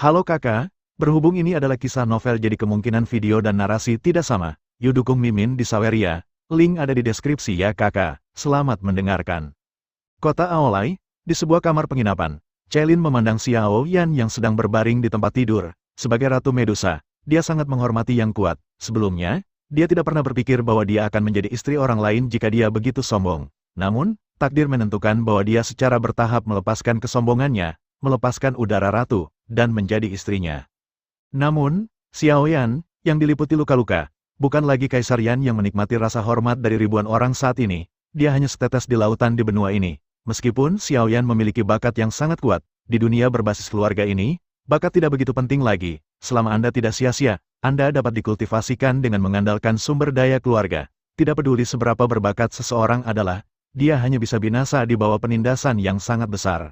Halo kakak, berhubung ini adalah kisah novel jadi kemungkinan video dan narasi tidak sama. Yuk dukung Mimin di Saweria, link ada di deskripsi ya kakak. Selamat mendengarkan. Kota Aolai, di sebuah kamar penginapan, Cailin memandang Xiao Yan yang sedang berbaring di tempat tidur. Sebagai Ratu Medusa, dia sangat menghormati yang kuat. Sebelumnya, dia tidak pernah berpikir bahwa dia akan menjadi istri orang lain jika dia begitu sombong. Namun, takdir menentukan bahwa dia secara bertahap melepaskan kesombongannya, melepaskan udara ratu, dan menjadi istrinya. Namun, Xiao Yan, yang diliputi luka-luka, bukan lagi Kaisar Yan yang menikmati rasa hormat dari ribuan orang saat ini. Dia hanya setetes di lautan di benua ini. Meskipun Xiao Yan memiliki bakat yang sangat kuat, di dunia berbasis keluarga ini, bakat tidak begitu penting lagi. Selama Anda tidak sia-sia, Anda dapat dikultivasikan dengan mengandalkan sumber daya keluarga. Tidak peduli seberapa berbakat seseorang adalah, dia hanya bisa binasa di bawah penindasan yang sangat besar.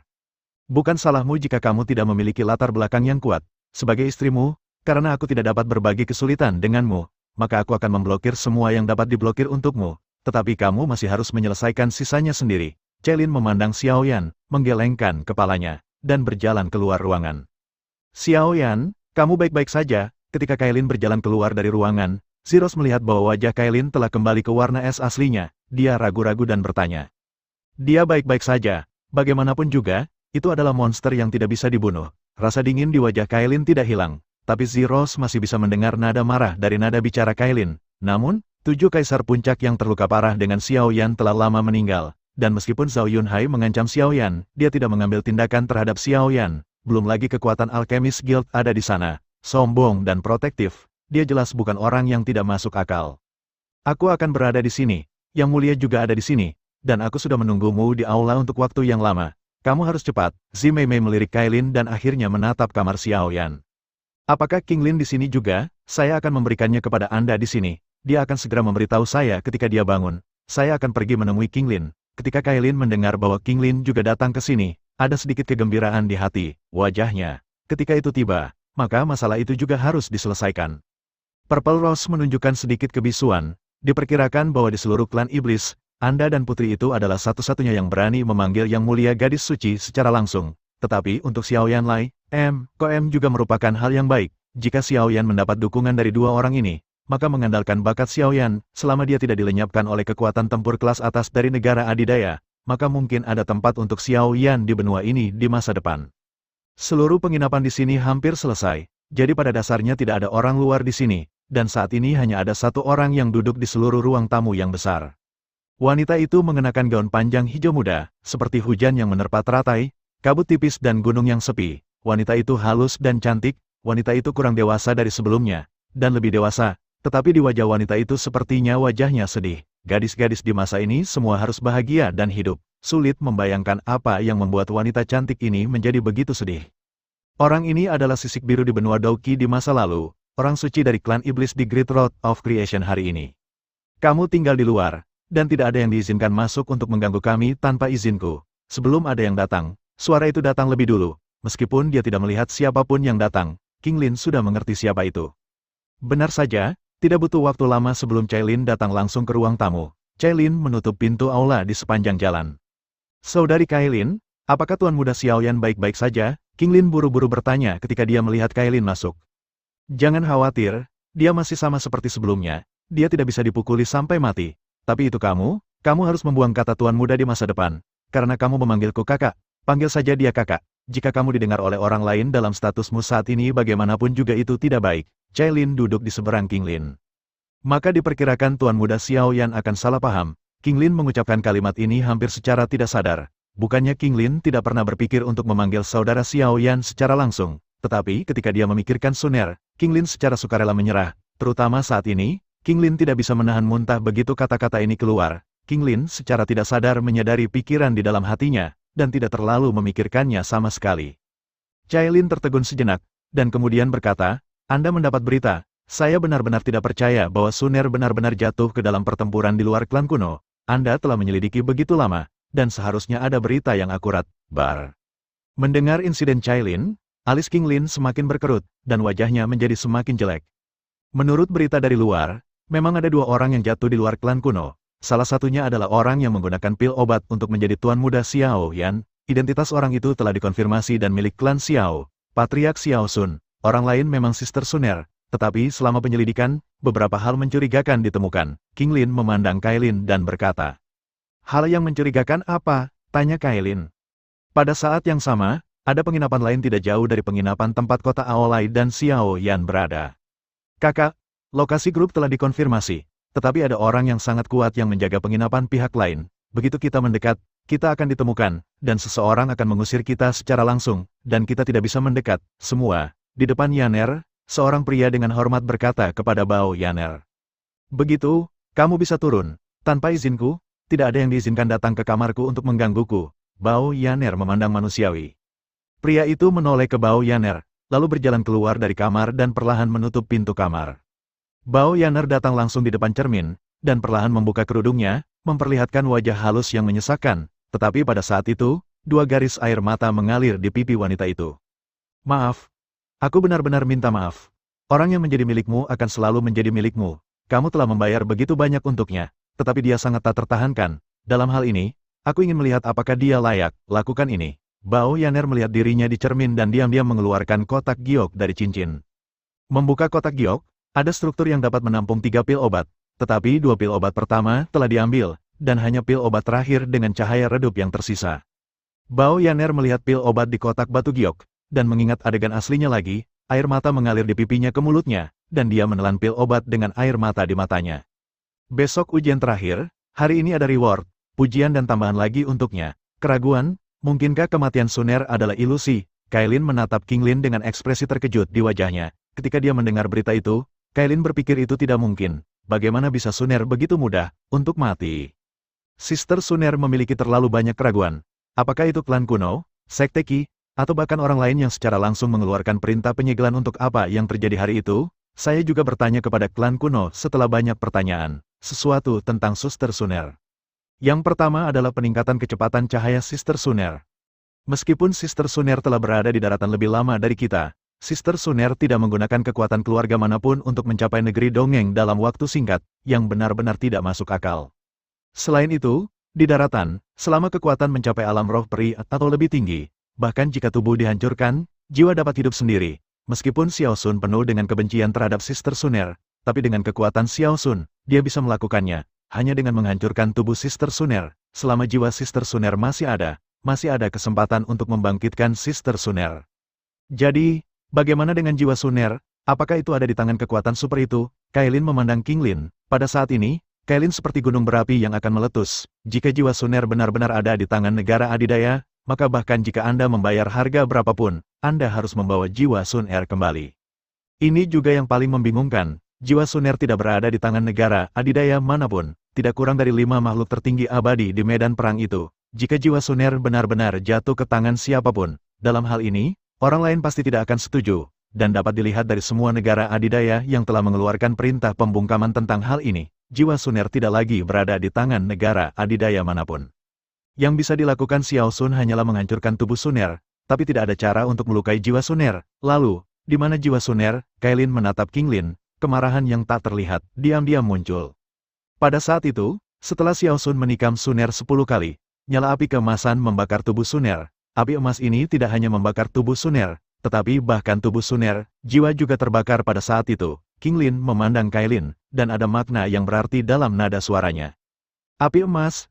Bukan salahmu jika kamu tidak memiliki latar belakang yang kuat. Sebagai istrimu, karena aku tidak dapat berbagi kesulitan denganmu, maka aku akan memblokir semua yang dapat diblokir untukmu. Tetapi kamu masih harus menyelesaikan sisanya sendiri. Cailin memandang Xiao Yan, menggelengkan kepalanya, dan berjalan keluar ruangan. Xiao Yan, kamu baik-baik saja. Ketika Cailin berjalan keluar dari ruangan, Zeros melihat bahwa wajah Cailin telah kembali ke warna es aslinya. Dia ragu-ragu dan bertanya. Dia baik-baik saja. Bagaimanapun juga, itu adalah monster yang tidak bisa dibunuh. Rasa dingin di wajah Cailin tidak hilang, tapi Zeros masih bisa mendengar nada marah dari nada bicara Cailin. Namun, 7 kaisar puncak yang terluka parah dengan Xiao Yan telah lama meninggal, dan meskipun Zhao Yunhai mengancam Xiao Yan, dia tidak mengambil tindakan terhadap Xiao Yan. Belum lagi kekuatan Alchemist Guild ada di sana. Sombong dan protektif, dia jelas bukan orang yang tidak masuk akal. Aku akan berada di sini, Yang Mulia juga ada di sini, dan aku sudah menunggumu di aula untuk waktu yang lama. Kamu harus cepat. Zi Meimei melirik Cailin dan akhirnya menatap kamar Xiao Yan. Apakah King Lin di sini juga? Saya akan memberikannya kepada Anda di sini. Dia akan segera memberitahu saya ketika dia bangun. Saya akan pergi menemui King Lin. Ketika Cailin mendengar bahwa King Lin juga datang ke sini, ada sedikit kegembiraan di hati wajahnya. Ketika itu tiba, maka masalah itu juga harus diselesaikan. Purple Rose menunjukkan sedikit kebisuan. Diperkirakan bahwa di seluruh klan iblis, Anda dan putri itu adalah satu-satunya yang berani memanggil Yang Mulia Gadis Suci secara langsung. Tetapi untuk Xiao Yan Lai, Koem juga merupakan hal yang baik. Jika Xiao Yan mendapat dukungan dari dua orang ini, maka mengandalkan bakat Xiao Yan, selama dia tidak dilenyapkan oleh kekuatan tempur kelas atas dari negara adidaya, maka mungkin ada tempat untuk Xiao Yan di benua ini di masa depan. Seluruh penginapan di sini hampir selesai, jadi pada dasarnya tidak ada orang luar di sini, dan saat ini hanya ada satu orang yang duduk di seluruh ruang tamu yang besar. Wanita itu mengenakan gaun panjang hijau muda, seperti hujan yang menerpa teratai, kabut tipis dan gunung yang sepi. Wanita itu halus dan cantik, wanita itu kurang dewasa dari sebelumnya, dan lebih dewasa, tetapi di wajah wanita itu sepertinya wajahnya sedih. Gadis-gadis di masa ini semua harus bahagia dan hidup. Sulit membayangkan apa yang membuat wanita cantik ini menjadi begitu sedih. Orang ini adalah sisik biru di benua Dauki di masa lalu, orang suci dari klan iblis di Great Road of Creation hari ini. Kamu tinggal di luar, dan tidak ada yang diizinkan masuk untuk mengganggu kami tanpa izinku. Sebelum ada yang datang, suara itu datang lebih dulu. Meskipun dia tidak melihat siapapun yang datang, King Lin sudah mengerti siapa itu. Benar saja, tidak butuh waktu lama sebelum Cailin datang langsung ke ruang tamu. Cailin menutup pintu aula di sepanjang jalan. Saudari Cailin, apakah Tuan Muda Xiao Yan baik-baik saja? King Lin buru-buru bertanya ketika dia melihat Cailin masuk. Jangan khawatir, dia masih sama seperti sebelumnya. Dia tidak bisa dipukuli sampai mati. Tapi itu kamu harus membuang kata Tuan Muda di masa depan. Karena kamu memanggilku kakak, panggil saja dia kakak. Jika kamu didengar oleh orang lain dalam statusmu saat ini bagaimanapun juga itu tidak baik. Cailin duduk di seberang King Lin. Maka diperkirakan Tuan Muda Xiao Yan akan salah paham. King Lin mengucapkan kalimat ini hampir secara tidak sadar. Bukannya King Lin tidak pernah berpikir untuk memanggil saudara Xiao Yan secara langsung. Tetapi ketika dia memikirkan Suner, King Lin secara sukarela menyerah. Terutama saat ini, King Lin tidak bisa menahan muntah begitu kata-kata ini keluar. King Lin secara tidak sadar menyadari pikiran di dalam hatinya, dan tidak terlalu memikirkannya sama sekali. Cailin tertegun sejenak, dan kemudian berkata, Anda mendapat berita, saya benar-benar tidak percaya bahwa Suner benar-benar jatuh ke dalam pertempuran di luar klan kuno. Anda telah menyelidiki begitu lama, dan seharusnya ada berita yang akurat, Bar. Mendengar insiden Cailin, alis King Lin semakin berkerut, dan wajahnya menjadi semakin jelek. Menurut berita dari luar, memang ada 2 orang yang jatuh di luar klan kuno. Salah satunya adalah orang yang menggunakan pil obat untuk menjadi Tuan Muda Xiao Yan. Identitas orang itu telah dikonfirmasi dan milik klan Xiao. Patriark Xiao Sun. Orang lain memang Sister Suner, tetapi selama penyelidikan, beberapa hal mencurigakan ditemukan. King Lin memandang Kailin dan berkata, "Hal yang mencurigakan apa?" tanya Kailin. Pada saat yang sama, ada penginapan lain tidak jauh dari penginapan tempat kota Aolai dan Xiao Yan berada. "Kakak, lokasi grup telah dikonfirmasi, tetapi ada orang yang sangat kuat yang menjaga penginapan pihak lain. Begitu kita mendekat, kita akan ditemukan, dan seseorang akan mengusir kita secara langsung, dan kita tidak bisa mendekat, semua." Di depan Yaner, seorang pria dengan hormat berkata kepada Bao Yaner, "Begitu, kamu bisa turun. Tanpa izinku, tidak ada yang diizinkan datang ke kamarku untuk menggangguku." Bao Yaner memandang manusiawi. Pria itu menoleh ke Bao Yaner, lalu berjalan keluar dari kamar dan perlahan menutup pintu kamar. Bao Yaner datang langsung di depan cermin, dan perlahan membuka kerudungnya, memperlihatkan wajah halus yang menyesakkan, tetapi pada saat itu, dua garis air mata mengalir di pipi wanita itu. "Maaf. Aku benar-benar minta maaf. Orang yang menjadi milikmu akan selalu menjadi milikmu. Kamu telah membayar begitu banyak untuknya, tetapi dia sangat tak tertahankan. Dalam hal ini, aku ingin melihat apakah dia layak lakukan ini." Bao Yaner melihat dirinya di cermin dan diam-diam mengeluarkan kotak giok dari cincin. Membuka kotak giok, ada struktur yang dapat menampung 3 pil obat, tetapi 2 pil obat pertama telah diambil, dan hanya pil obat terakhir dengan cahaya redup yang tersisa. Bao Yaner melihat pil obat di kotak batu giok, dan mengingat adegan aslinya lagi, air mata mengalir di pipinya ke mulutnya, dan dia menelan pil obat dengan air mata di matanya. "Besok ujian terakhir, hari ini ada reward, pujian dan tambahan lagi untuknya. Keraguan, mungkinkah kematian Suner adalah ilusi?" Kailin menatap King Lin dengan ekspresi terkejut di wajahnya. Ketika dia mendengar berita itu, Kailin berpikir itu tidak mungkin. Bagaimana bisa Suner begitu mudah untuk mati? Sister Suner memiliki terlalu banyak keraguan. Apakah itu klan kuno, sekte Qi, atau bahkan orang lain yang secara langsung mengeluarkan perintah penyegelan untuk apa yang terjadi hari itu? Saya juga bertanya kepada klan kuno setelah banyak pertanyaan. Sesuatu tentang Sister Suner. Yang pertama adalah peningkatan kecepatan cahaya Sister Suner. Meskipun Sister Suner telah berada di daratan lebih lama dari kita, Sister Suner tidak menggunakan kekuatan keluarga manapun untuk mencapai negeri dongeng dalam waktu singkat, yang benar-benar tidak masuk akal. Selain itu, di daratan, selama kekuatan mencapai alam roh peri atau lebih tinggi, bahkan jika tubuh dihancurkan, jiwa dapat hidup sendiri. Meskipun Xiao Sun penuh dengan kebencian terhadap Sister Suner, tapi dengan kekuatan Xiao Sun, dia bisa melakukannya, hanya dengan menghancurkan tubuh Sister Suner. Selama jiwa Sister Suner masih ada kesempatan untuk membangkitkan Sister Suner. Jadi, bagaimana dengan jiwa Suner? Apakah itu ada di tangan kekuatan super itu? Kailin memandang King Lin. Pada saat ini, Kailin seperti gunung berapi yang akan meletus. Jika jiwa Suner benar-benar ada di tangan negara adidaya, maka bahkan jika Anda membayar harga berapapun, Anda harus membawa jiwa Suner kembali. Ini juga yang paling membingungkan. Jiwa Suner tidak berada di tangan negara adidaya manapun, tidak kurang dari 5 makhluk tertinggi abadi di medan perang itu. Jika jiwa Suner benar-benar jatuh ke tangan siapapun, dalam hal ini, orang lain pasti tidak akan setuju, dan dapat dilihat dari semua negara adidaya yang telah mengeluarkan perintah pembungkaman tentang hal ini. Jiwa Suner tidak lagi berada di tangan negara adidaya manapun. Yang bisa dilakukan Xiao Sun hanyalah menghancurkan tubuh Suner, tapi tidak ada cara untuk melukai jiwa Suner. Lalu, di mana jiwa Suner? Kailin menatap King Lin, kemarahan yang tak terlihat, diam-diam muncul. Pada saat itu, setelah Xiao Sun menikam Suner 10 kali, nyala api keemasan membakar tubuh Suner. Api emas ini tidak hanya membakar tubuh Suner, tetapi bahkan tubuh Suner, jiwa juga terbakar pada saat itu. King Lin memandang Kailin, dan ada makna yang berarti dalam nada suaranya. Api emas,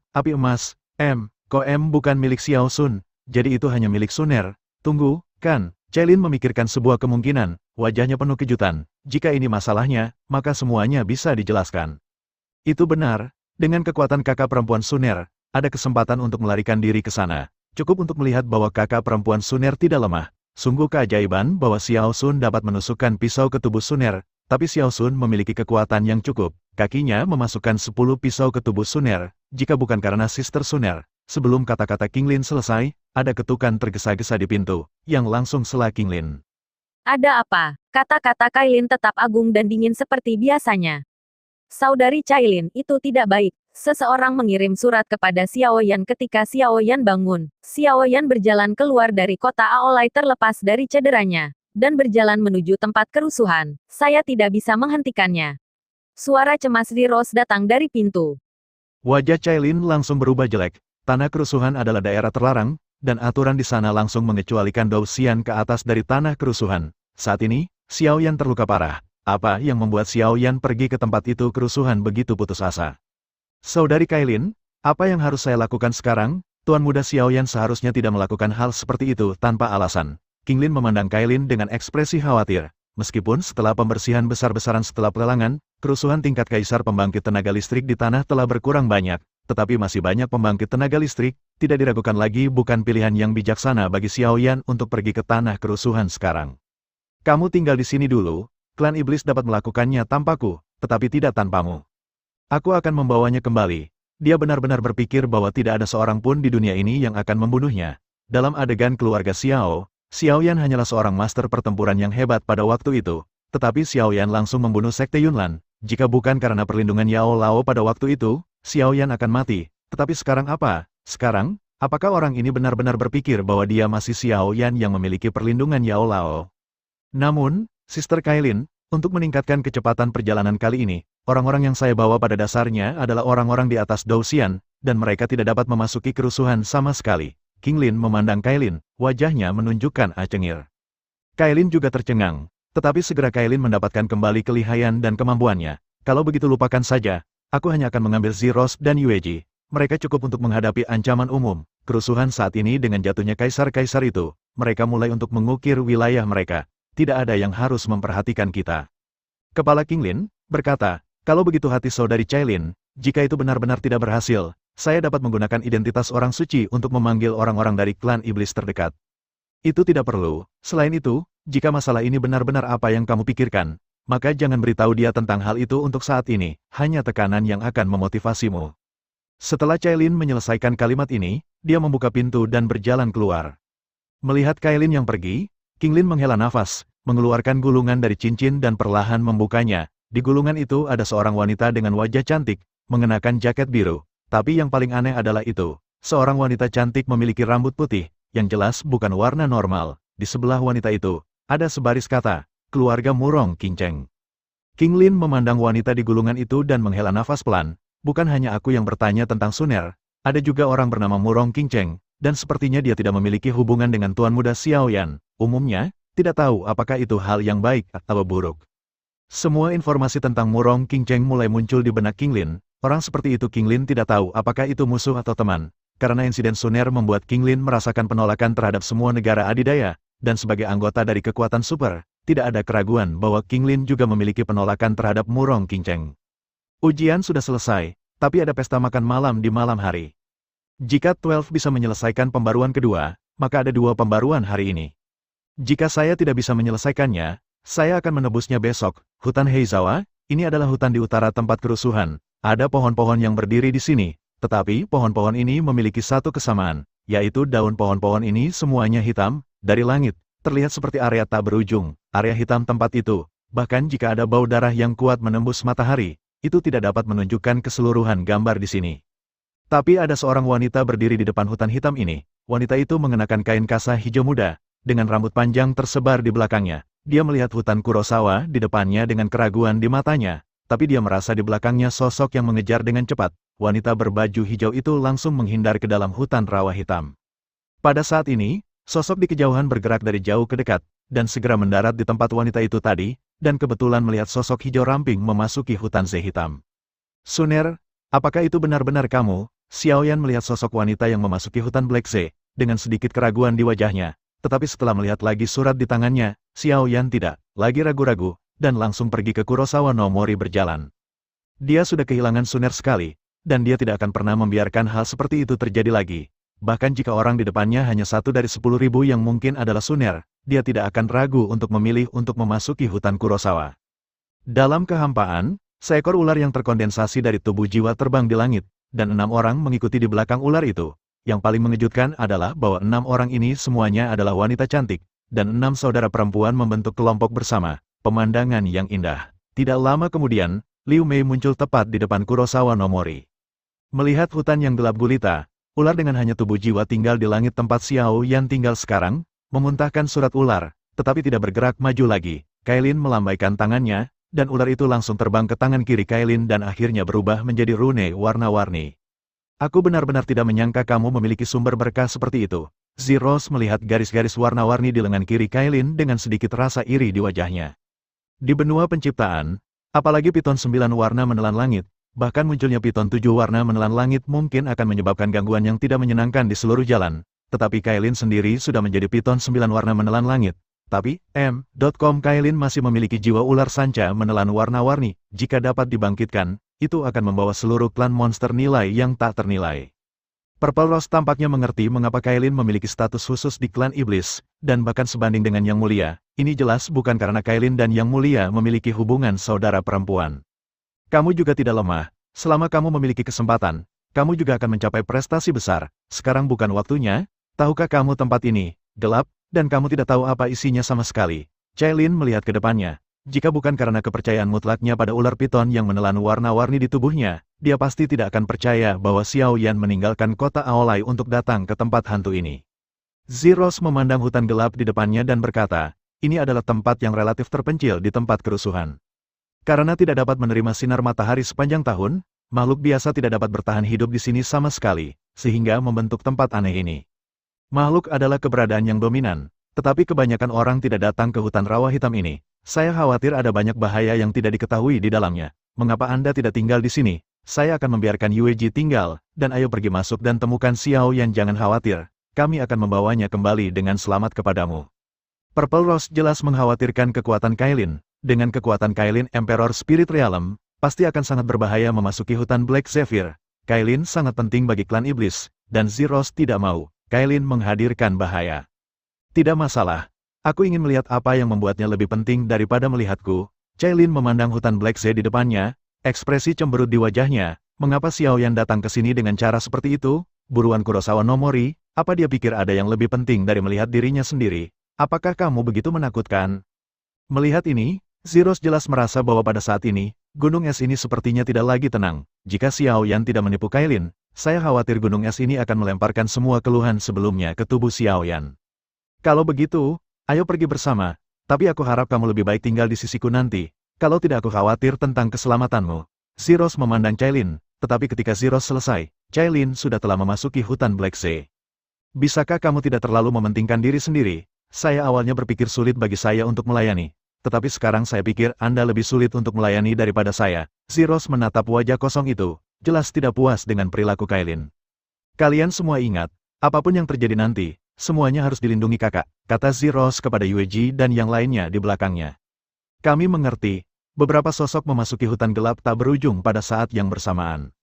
kok bukan milik Xiao Sun, jadi itu hanya milik Suner. Tunggu, kan? Kailin memikirkan sebuah kemungkinan, wajahnya penuh kejutan. Jika ini masalahnya, maka semuanya bisa dijelaskan. Itu benar, dengan kekuatan kakak perempuan Suner, ada kesempatan untuk melarikan diri ke sana. Cukup untuk melihat bahwa kakak perempuan Suner tidak lemah. Sungguh keajaiban bahwa Xiao Sun dapat menusukkan pisau ke tubuh Suner, tapi Xiao Sun memiliki kekuatan yang cukup. Kakinya memasukkan 10 pisau ke tubuh Suner, jika bukan karena Sister Suner. Sebelum kata-kata King Lin selesai, ada ketukan tergesa-gesa di pintu, yang langsung sela King Lin. Ada apa? Kata-kata Kailin tetap agung dan dingin seperti biasanya. Saudari Cailin, itu tidak baik. Seseorang mengirim surat kepada Xiao Yan ketika Xiao Yan bangun. Xiao Yan berjalan keluar dari kota Aolai terlepas dari cederanya, dan berjalan menuju tempat kerusuhan. Saya tidak bisa menghentikannya. Suara cemas di Rose datang dari pintu. Wajah Cailin langsung berubah jelek. Tanah kerusuhan adalah daerah terlarang, dan aturan di sana langsung mengecualikan Dou Xian ke atas dari tanah kerusuhan. Saat ini, Xiao Yan terluka parah. Apa yang membuat Xiao Yan pergi ke tempat itu kerusuhan begitu putus asa? Saudari Kailin, apa yang harus saya lakukan sekarang? Tuan muda Xiao Yan seharusnya tidak melakukan hal seperti itu tanpa alasan. King Lin memandang Kailin dengan ekspresi khawatir. Meskipun setelah pembersihan besar-besaran setelah pelelangan, kerusuhan tingkat kaisar pembangkit tenaga listrik di tanah telah berkurang banyak, tetapi masih banyak pembangkit tenaga listrik, tidak diragukan lagi bukan pilihan yang bijaksana bagi Xiao Yan untuk pergi ke tanah kerusuhan sekarang. Kamu tinggal di sini dulu, klan iblis dapat melakukannya tanpaku, tetapi tidak tanpamu. Aku akan membawanya kembali. Dia benar-benar berpikir bahwa tidak ada seorang pun di dunia ini yang akan membunuhnya. Dalam adegan keluarga Xiao, Xiao Yan hanyalah seorang master pertempuran yang hebat pada waktu itu, tetapi Xiao Yan langsung membunuh Sekte Yunlan. Jika bukan karena perlindungan Yao Lao pada waktu itu, Xiao Yan akan mati. Tetapi sekarang apa? Sekarang, apakah orang ini benar-benar berpikir bahwa dia masih Xiao Yan yang memiliki perlindungan Yao Lao? Namun, Sister Kailin, untuk meningkatkan kecepatan perjalanan kali ini, orang-orang yang saya bawa pada dasarnya adalah orang-orang di atas Dou Xian, dan mereka tidak dapat memasuki kerusuhan sama sekali. King Lin memandang Kailin, wajahnya menunjukkan cengir. Kailin juga tercengang, tetapi segera Kailin mendapatkan kembali kelihayan dan kemampuannya. Kalau begitu lupakan saja, aku hanya akan mengambil Ziros dan Yueji. Mereka cukup untuk menghadapi ancaman umum. Kerusuhan saat ini dengan jatuhnya kaisar-kaisar itu, mereka mulai untuk mengukir wilayah mereka. Tidak ada yang harus memperhatikan kita. Kepala King Lin berkata, kalau begitu hati saudari Cailin, jika itu benar-benar tidak berhasil, saya dapat menggunakan identitas orang suci untuk memanggil orang-orang dari klan iblis terdekat. Itu tidak perlu. Selain itu, jika masalah ini benar-benar apa yang kamu pikirkan, maka jangan beritahu dia tentang hal itu untuk saat ini, hanya tekanan yang akan memotivasimu. Setelah Cailin menyelesaikan kalimat ini, dia membuka pintu dan berjalan keluar. Melihat Cailin yang pergi, King Lin menghela nafas, mengeluarkan gulungan dari cincin dan perlahan membukanya. Di gulungan itu ada seorang wanita dengan wajah cantik, mengenakan jaket biru. Tapi yang paling aneh adalah itu, seorang wanita cantik memiliki rambut putih, yang jelas bukan warna normal. Di sebelah wanita itu, ada sebaris kata, keluarga Murong Qinceng. King Lin memandang wanita di gulungan itu dan menghela nafas pelan. Bukan hanya aku yang bertanya tentang Suner, ada juga orang bernama Murong Qinceng, dan sepertinya dia tidak memiliki hubungan dengan Tuan Muda Xiao Yan. Umumnya, tidak tahu apakah itu hal yang baik atau buruk. Semua informasi tentang Murong Qinceng mulai muncul di benak King Lin. Orang seperti itu King Lin tidak tahu apakah itu musuh atau teman. Karena insiden Suner membuat King Lin merasakan penolakan terhadap semua negara adidaya, dan sebagai anggota dari kekuatan super, tidak ada keraguan bahwa King Lin juga memiliki penolakan terhadap Murong Qinceng. Ujian sudah selesai, tapi ada pesta makan malam di malam hari. Jika 12 bisa menyelesaikan pembaruan kedua, maka ada 2 pembaruan hari ini. Jika saya tidak bisa menyelesaikannya, saya akan menebusnya besok. Hutan Heizawa, ini adalah hutan di utara tempat kerusuhan. Ada pohon-pohon yang berdiri di sini, tetapi pohon-pohon ini memiliki satu kesamaan, yaitu daun pohon-pohon ini semuanya hitam, dari langit, terlihat seperti area tak berujung, area hitam tempat itu. Bahkan jika ada bau darah yang kuat menembus matahari, itu tidak dapat menunjukkan keseluruhan gambar di sini. Tapi ada seorang wanita berdiri di depan hutan hitam ini. Wanita itu mengenakan kain kasa hijau muda, dengan rambut panjang tersebar di belakangnya. Dia melihat hutan Kurosawa di depannya dengan keraguan di matanya, tapi dia merasa di belakangnya sosok yang mengejar dengan cepat. Wanita berbaju hijau itu langsung menghindar ke dalam hutan rawa hitam. Pada saat ini, sosok di kejauhan bergerak dari jauh ke dekat, dan segera mendarat di tempat wanita itu tadi, dan kebetulan melihat sosok hijau ramping memasuki hutan Z hitam. Suner, apakah itu benar-benar kamu? Xiao Yan melihat sosok wanita yang memasuki hutan Black Z, dengan sedikit keraguan di wajahnya. Tetapi setelah melihat lagi surat di tangannya, Xiao Yan tidak lagi ragu-ragu, dan langsung pergi ke Kurosawa no Mori berjalan. Dia sudah kehilangan Suner sekali, dan dia tidak akan pernah membiarkan hal seperti itu terjadi lagi. Bahkan jika orang di depannya hanya 1 dari 10.000 yang mungkin adalah Suner, dia tidak akan ragu untuk memilih untuk memasuki hutan Kurosawa. Dalam kehampaan, seekor ular yang terkondensasi dari tubuh jiwa terbang di langit, dan 6 orang mengikuti di belakang ular itu. Yang paling mengejutkan adalah bahwa 6 orang ini semuanya adalah wanita cantik, dan 6 saudara perempuan membentuk kelompok bersama. Pemandangan yang indah. Tidak lama kemudian, Liu Mei muncul tepat di depan Kurosawa no Mori. Melihat hutan yang gelap gulita, ular dengan hanya tubuh jiwa tinggal di langit tempat Xiao Yan tinggal sekarang, memuntahkan surat ular, tetapi tidak bergerak maju lagi. Kailin melambaikan tangannya, dan ular itu langsung terbang ke tangan kiri Kailin dan akhirnya berubah menjadi rune warna-warni. Aku benar-benar tidak menyangka kamu memiliki sumber berkah seperti itu. Zeros melihat garis-garis warna-warni di lengan kiri Kailin dengan sedikit rasa iri di wajahnya. Di benua penciptaan, apalagi piton 9 warna menelan langit, bahkan munculnya piton 7 warna menelan langit mungkin akan menyebabkan gangguan yang tidak menyenangkan di seluruh jalan, tetapi Kailin sendiri sudah menjadi piton 9 warna menelan langit. Tapi, Kailin masih memiliki jiwa ular sanca menelan warna-warni. Jika dapat dibangkitkan, itu akan membawa seluruh klan monster nilai yang tak ternilai. Purple Rose tampaknya mengerti mengapa Kailin memiliki status khusus di klan iblis, dan bahkan sebanding dengan Yang Mulia. Ini jelas bukan karena Kailin dan Yang Mulia memiliki hubungan saudara perempuan. Kamu juga tidak lemah. Selama kamu memiliki kesempatan, kamu juga akan mencapai prestasi besar. Sekarang bukan waktunya. Tahukah kamu tempat ini gelap, dan kamu tidak tahu apa isinya sama sekali. Cailin melihat ke depannya. Jika bukan karena kepercayaan mutlaknya pada ular piton yang menelan warna-warni di tubuhnya, dia pasti tidak akan percaya bahwa Xiao Yan meninggalkan kota Aolai untuk datang ke tempat hantu ini. Zeros memandang hutan gelap di depannya dan berkata, ini adalah tempat yang relatif terpencil di tempat kerusuhan. Karena tidak dapat menerima sinar matahari sepanjang tahun, makhluk biasa tidak dapat bertahan hidup di sini sama sekali, sehingga membentuk tempat aneh ini. Makhluk adalah keberadaan yang dominan, tetapi kebanyakan orang tidak datang ke hutan rawa hitam ini. Saya khawatir ada banyak bahaya yang tidak diketahui di dalamnya. Mengapa Anda tidak tinggal di sini? Saya akan membiarkan Yueji tinggal, dan ayo pergi masuk dan temukan Xiao Yan. Jangan khawatir, kami akan membawanya kembali dengan selamat kepadamu. Purple Rose jelas mengkhawatirkan kekuatan Kailin. Dengan kekuatan Kailin Emperor Spirit Realm, pasti akan sangat berbahaya memasuki hutan Black Zephyr. Kailin sangat penting bagi klan iblis, dan Zeros tidak mau Kailin menghadirkan bahaya. Tidak masalah. Aku ingin melihat apa yang membuatnya lebih penting daripada melihatku. Cailin memandang hutan Black Sea di depannya, ekspresi cemberut di wajahnya. Mengapa Xiao Yan datang ke sini dengan cara seperti itu? Buruan Kurosawa no Mori, apa dia pikir ada yang lebih penting dari melihat dirinya sendiri? Apakah kamu begitu menakutkan? Melihat ini, Zeros jelas merasa bahwa pada saat ini, gunung es ini sepertinya tidak lagi tenang. Jika Xiao Yan tidak menipu Kailin, saya khawatir gunung es ini akan melemparkan semua keluhan sebelumnya ke tubuh Xiao Yan. Kalau begitu, ayo pergi bersama, tapi aku harap kamu lebih baik tinggal di sisiku nanti, kalau tidak aku khawatir tentang keselamatanmu. Zeros memandang Cailin, tetapi ketika Zeros selesai, Cailin sudah telah memasuki hutan Black Sea. Bisakah kamu tidak terlalu mementingkan diri sendiri? Saya awalnya berpikir sulit bagi saya untuk melayani, tetapi sekarang saya pikir Anda lebih sulit untuk melayani daripada saya. Zeros menatap wajah kosong itu. Jelas tidak puas dengan perilaku Kailin. Kalian semua ingat, apapun yang terjadi nanti, semuanya harus dilindungi kakak, kata Zeros kepada Yueji dan yang lainnya di belakangnya. Kami mengerti, beberapa sosok memasuki hutan gelap tak berujung pada saat yang bersamaan.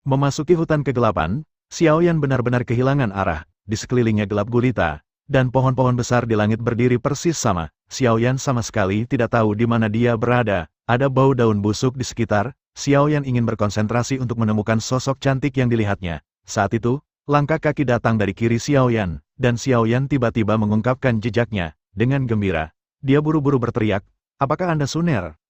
Memasuki hutan kegelapan, Xiao Yan benar-benar kehilangan arah, di sekelilingnya gelap gulita, dan pohon-pohon besar di langit berdiri persis sama. Xiao Yan sama sekali tidak tahu di mana dia berada, ada bau daun busuk di sekitar. Xiao Yan ingin berkonsentrasi untuk menemukan sosok cantik yang dilihatnya. Saat itu, langkah kaki datang dari kiri Xiao Yan, dan Xiao Yan tiba-tiba mengungkapkan jejaknya. Dengan gembira, dia buru-buru berteriak, apakah Anda Suner?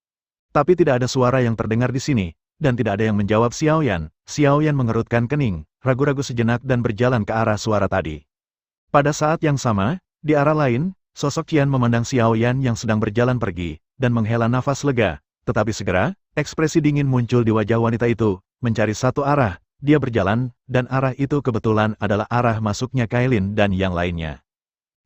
Tapi tidak ada suara yang terdengar di sini, dan tidak ada yang menjawab Xiao Yan. Xiao Yan mengerutkan kening, ragu-ragu sejenak dan berjalan ke arah suara tadi. Pada saat yang sama, di arah lain, sosok Qian memandang Xiao Yan yang sedang berjalan pergi, dan menghela nafas lega. Tetapi segera, ekspresi dingin muncul di wajah wanita itu, mencari satu arah, dia berjalan, dan arah itu kebetulan adalah arah masuknya Cailin dan yang lainnya.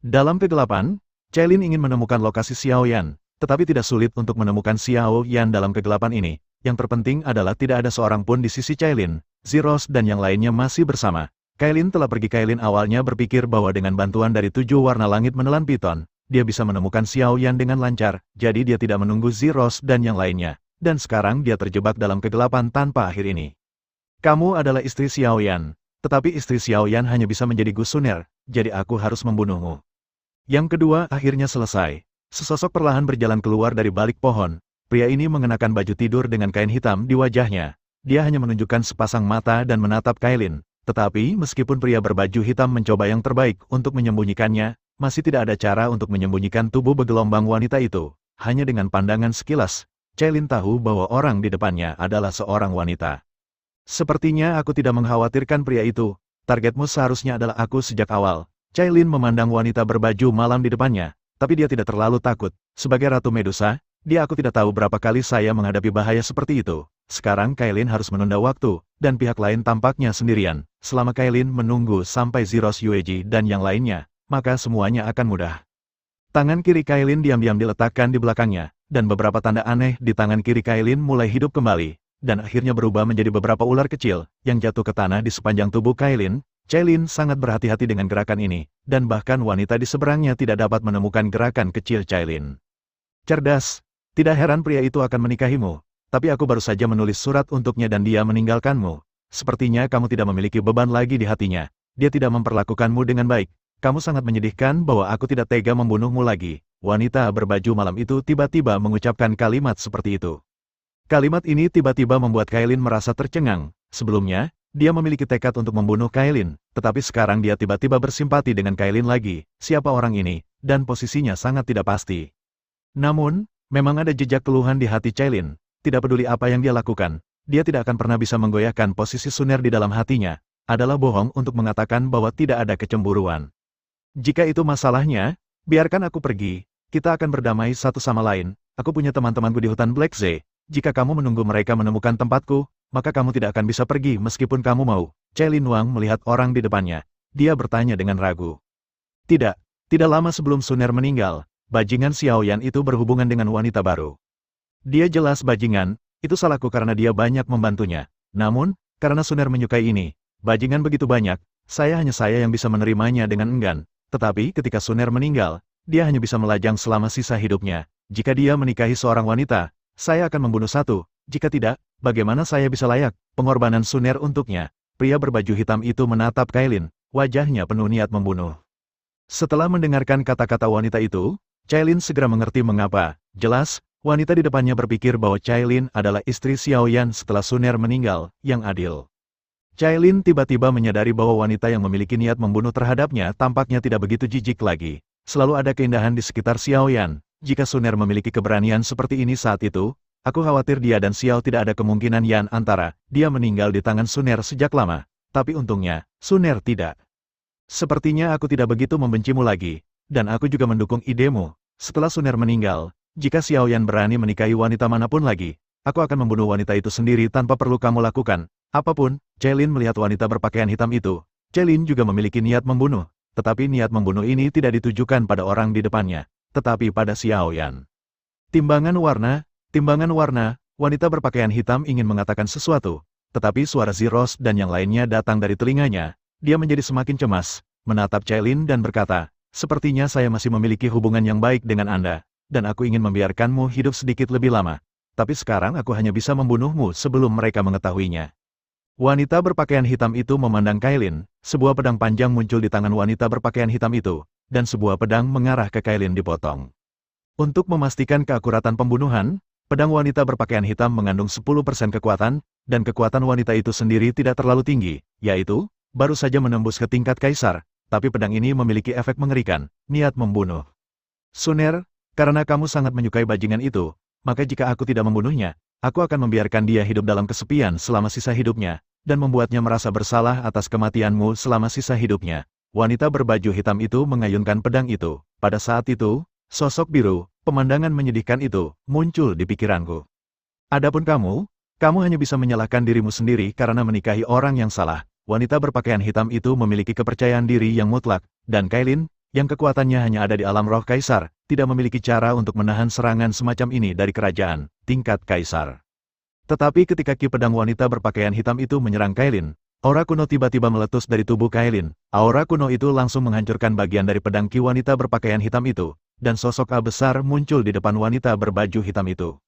Dalam kegelapan, Cailin ingin menemukan lokasi Xiao Yan, tetapi tidak sulit untuk menemukan Xiao Yan dalam kegelapan ini. Yang terpenting adalah tidak ada seorang pun di sisi Cailin. Zeros dan yang lainnya masih bersama. Cailin telah pergi. Cailin awalnya berpikir bahwa dengan bantuan dari 7 warna langit menelan piton, dia bisa menemukan Xiao Yan dengan lancar, jadi dia tidak menunggu Zeros dan yang lainnya. Dan sekarang dia terjebak dalam kegelapan tanpa akhir ini. Kamu adalah istri Xiao Yan, tetapi istri Xiao Yan hanya bisa menjadi Gusuner, jadi aku harus membunuhmu. Yang kedua akhirnya selesai. Sesosok perlahan berjalan keluar dari balik pohon. Pria ini mengenakan baju tidur dengan kain hitam di wajahnya. Dia hanya menunjukkan sepasang mata dan menatap Cailin. Tetapi meskipun pria berbaju hitam mencoba yang terbaik untuk menyembunyikannya, masih tidak ada cara untuk menyembunyikan tubuh bergelombang wanita itu. Hanya dengan pandangan sekilas, Cailin tahu bahwa orang di depannya adalah seorang wanita. Sepertinya aku tidak mengkhawatirkan pria itu. Targetmu seharusnya adalah aku sejak awal. Cailin memandang wanita berbaju malam di depannya, tapi dia tidak terlalu takut. Sebagai Ratu Medusa, aku tidak tahu berapa kali saya menghadapi bahaya seperti itu. Sekarang Cailin harus menunda waktu, dan pihak lain tampaknya sendirian. selama Kailin menunggu sampai Zeros Yueji dan yang lainnya, maka semuanya akan mudah. Tangan kiri Kailin diam-diam diletakkan di belakangnya, dan beberapa tanda aneh di tangan kiri Kailin mulai hidup kembali, dan akhirnya berubah menjadi beberapa ular kecil, yang jatuh ke tanah di sepanjang tubuh Kailin. Cailin sangat berhati-hati dengan gerakan ini, dan bahkan wanita di seberangnya tidak dapat menemukan gerakan kecil Cailin. Cerdas, tidak heran pria itu akan menikahimu, tapi aku baru saja menulis surat untuknya dan dia meninggalkanmu. Sepertinya kamu tidak memiliki beban lagi di hatinya, dia tidak memperlakukanmu dengan baik. Kamu sangat menyedihkan bahwa aku tidak tega membunuhmu lagi. Wanita berbaju malam itu tiba-tiba mengucapkan kalimat seperti itu. Kalimat ini tiba-tiba membuat Cailin merasa tercengang. Sebelumnya, dia memiliki tekad untuk membunuh Cailin, tetapi sekarang dia tiba-tiba bersimpati dengan Cailin lagi. Siapa orang ini? Dan posisinya sangat tidak pasti. Namun, memang ada jejak keluhan di hati Cailin. Tidak peduli apa yang dia lakukan, dia tidak akan pernah bisa menggoyahkan posisi Suner di dalam hatinya. Adalah bohong untuk mengatakan bahwa tidak ada kecemburuan. Jika itu masalahnya, biarkan aku pergi. Kita akan berdamai satu sama lain. Aku punya teman-temanku di hutan Black Zee. Jika kamu menunggu mereka menemukan tempatku, maka kamu tidak akan bisa pergi meskipun kamu mau. Cailin Wang melihat orang di depannya. Dia bertanya dengan ragu. Tidak lama sebelum Suner meninggal, bajingan Xiaoyan itu berhubungan dengan wanita baru. Dia jelas bajingan, itu salahku karena dia banyak membantunya. Namun, karena Suner menyukai ini, bajingan begitu banyak, saya yang bisa menerimanya dengan enggan. Tetapi ketika Suner meninggal, dia hanya bisa melajang selama sisa hidupnya. Jika dia menikahi seorang wanita, saya akan membunuh satu. Jika tidak, bagaimana saya bisa layak pengorbanan Suner untuknya? Pria berbaju hitam itu menatap Cailin, wajahnya penuh niat membunuh. Setelah mendengarkan kata-kata wanita itu, Cailin segera mengerti mengapa. Jelas, wanita di depannya berpikir bahwa Cailin adalah istri Xiaoyan setelah Suner meninggal, yang adil. Cailin tiba-tiba menyadari bahwa wanita yang memiliki niat membunuh terhadapnya tampaknya tidak begitu jijik lagi. Selalu ada keindahan di sekitar Xiaoyan. Jika Suner memiliki keberanian seperti ini saat itu, aku khawatir dia dan Xiao tidak ada kemungkinan Yan antara dia meninggal di tangan Suner sejak lama. Tapi untungnya, Suner tidak. Sepertinya aku tidak begitu membencimu lagi, dan aku juga mendukung idemu. Setelah Suner meninggal, jika Xiaoyan berani menikahi wanita manapun lagi, aku akan membunuh wanita itu sendiri tanpa perlu kamu lakukan. Apapun. Cailin melihat wanita berpakaian hitam itu. Cailin juga memiliki niat membunuh, tetapi niat membunuh ini tidak ditujukan pada orang di depannya, tetapi pada Xiaoyan. Timbangan warna, wanita berpakaian hitam ingin mengatakan sesuatu, tetapi suara Zeros dan yang lainnya datang dari telinganya. Dia menjadi semakin cemas, menatap Cailin dan berkata, sepertinya saya masih memiliki hubungan yang baik dengan Anda, dan aku ingin membiarkanmu hidup sedikit lebih lama. Tapi sekarang aku hanya bisa membunuhmu sebelum mereka mengetahuinya. Wanita berpakaian hitam itu memandang Cailin, sebuah pedang panjang muncul di tangan wanita berpakaian hitam itu, dan sebuah pedang mengarah ke Cailin dipotong. Untuk memastikan keakuratan pembunuhan, pedang wanita berpakaian hitam mengandung 10% kekuatan, dan kekuatan wanita itu sendiri tidak terlalu tinggi, yaitu, baru saja menembus ke tingkat kaisar, tapi pedang ini memiliki efek mengerikan, niat membunuh. Suner, karena kamu sangat menyukai bajingan itu, maka jika aku tidak membunuhnya, aku akan membiarkan dia hidup dalam kesepian selama sisa hidupnya, dan membuatnya merasa bersalah atas kematianmu selama sisa hidupnya. Wanita berbaju hitam itu mengayunkan pedang itu. Pada saat itu, sosok biru, pemandangan menyedihkan itu, muncul di pikiranku. Adapun kamu hanya bisa menyalahkan dirimu sendiri karena menikahi orang yang salah. Wanita berpakaian hitam itu memiliki kepercayaan diri yang mutlak, dan Cailin, yang kekuatannya hanya ada di alam roh kaisar, tidak memiliki cara untuk menahan serangan semacam ini dari kerajaan tingkat kaisar. Tetapi ketika ki pedang wanita berpakaian hitam itu menyerang Cailin, aura kuno tiba-tiba meletus dari tubuh Cailin. Aura kuno itu langsung menghancurkan bagian dari pedang ki wanita berpakaian hitam itu, dan sosok A besar muncul di depan wanita berbaju hitam itu.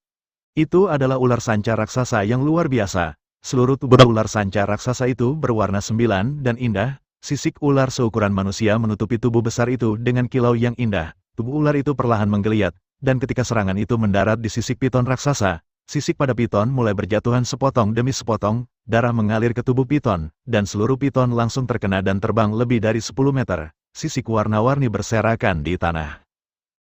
Itu adalah ular sanca raksasa yang luar biasa. Seluruh tubuh ular sanca raksasa itu berwarna sembilan dan indah. Sisik ular seukuran manusia menutupi tubuh besar itu dengan kilau yang indah. Tubuh ular itu perlahan menggeliat, dan ketika serangan itu mendarat di sisik piton raksasa, sisik pada piton mulai berjatuhan sepotong demi sepotong, darah mengalir ke tubuh piton, dan seluruh piton langsung terkena dan terbang lebih dari 10 meter. Sisik warna-warni berserakan di tanah.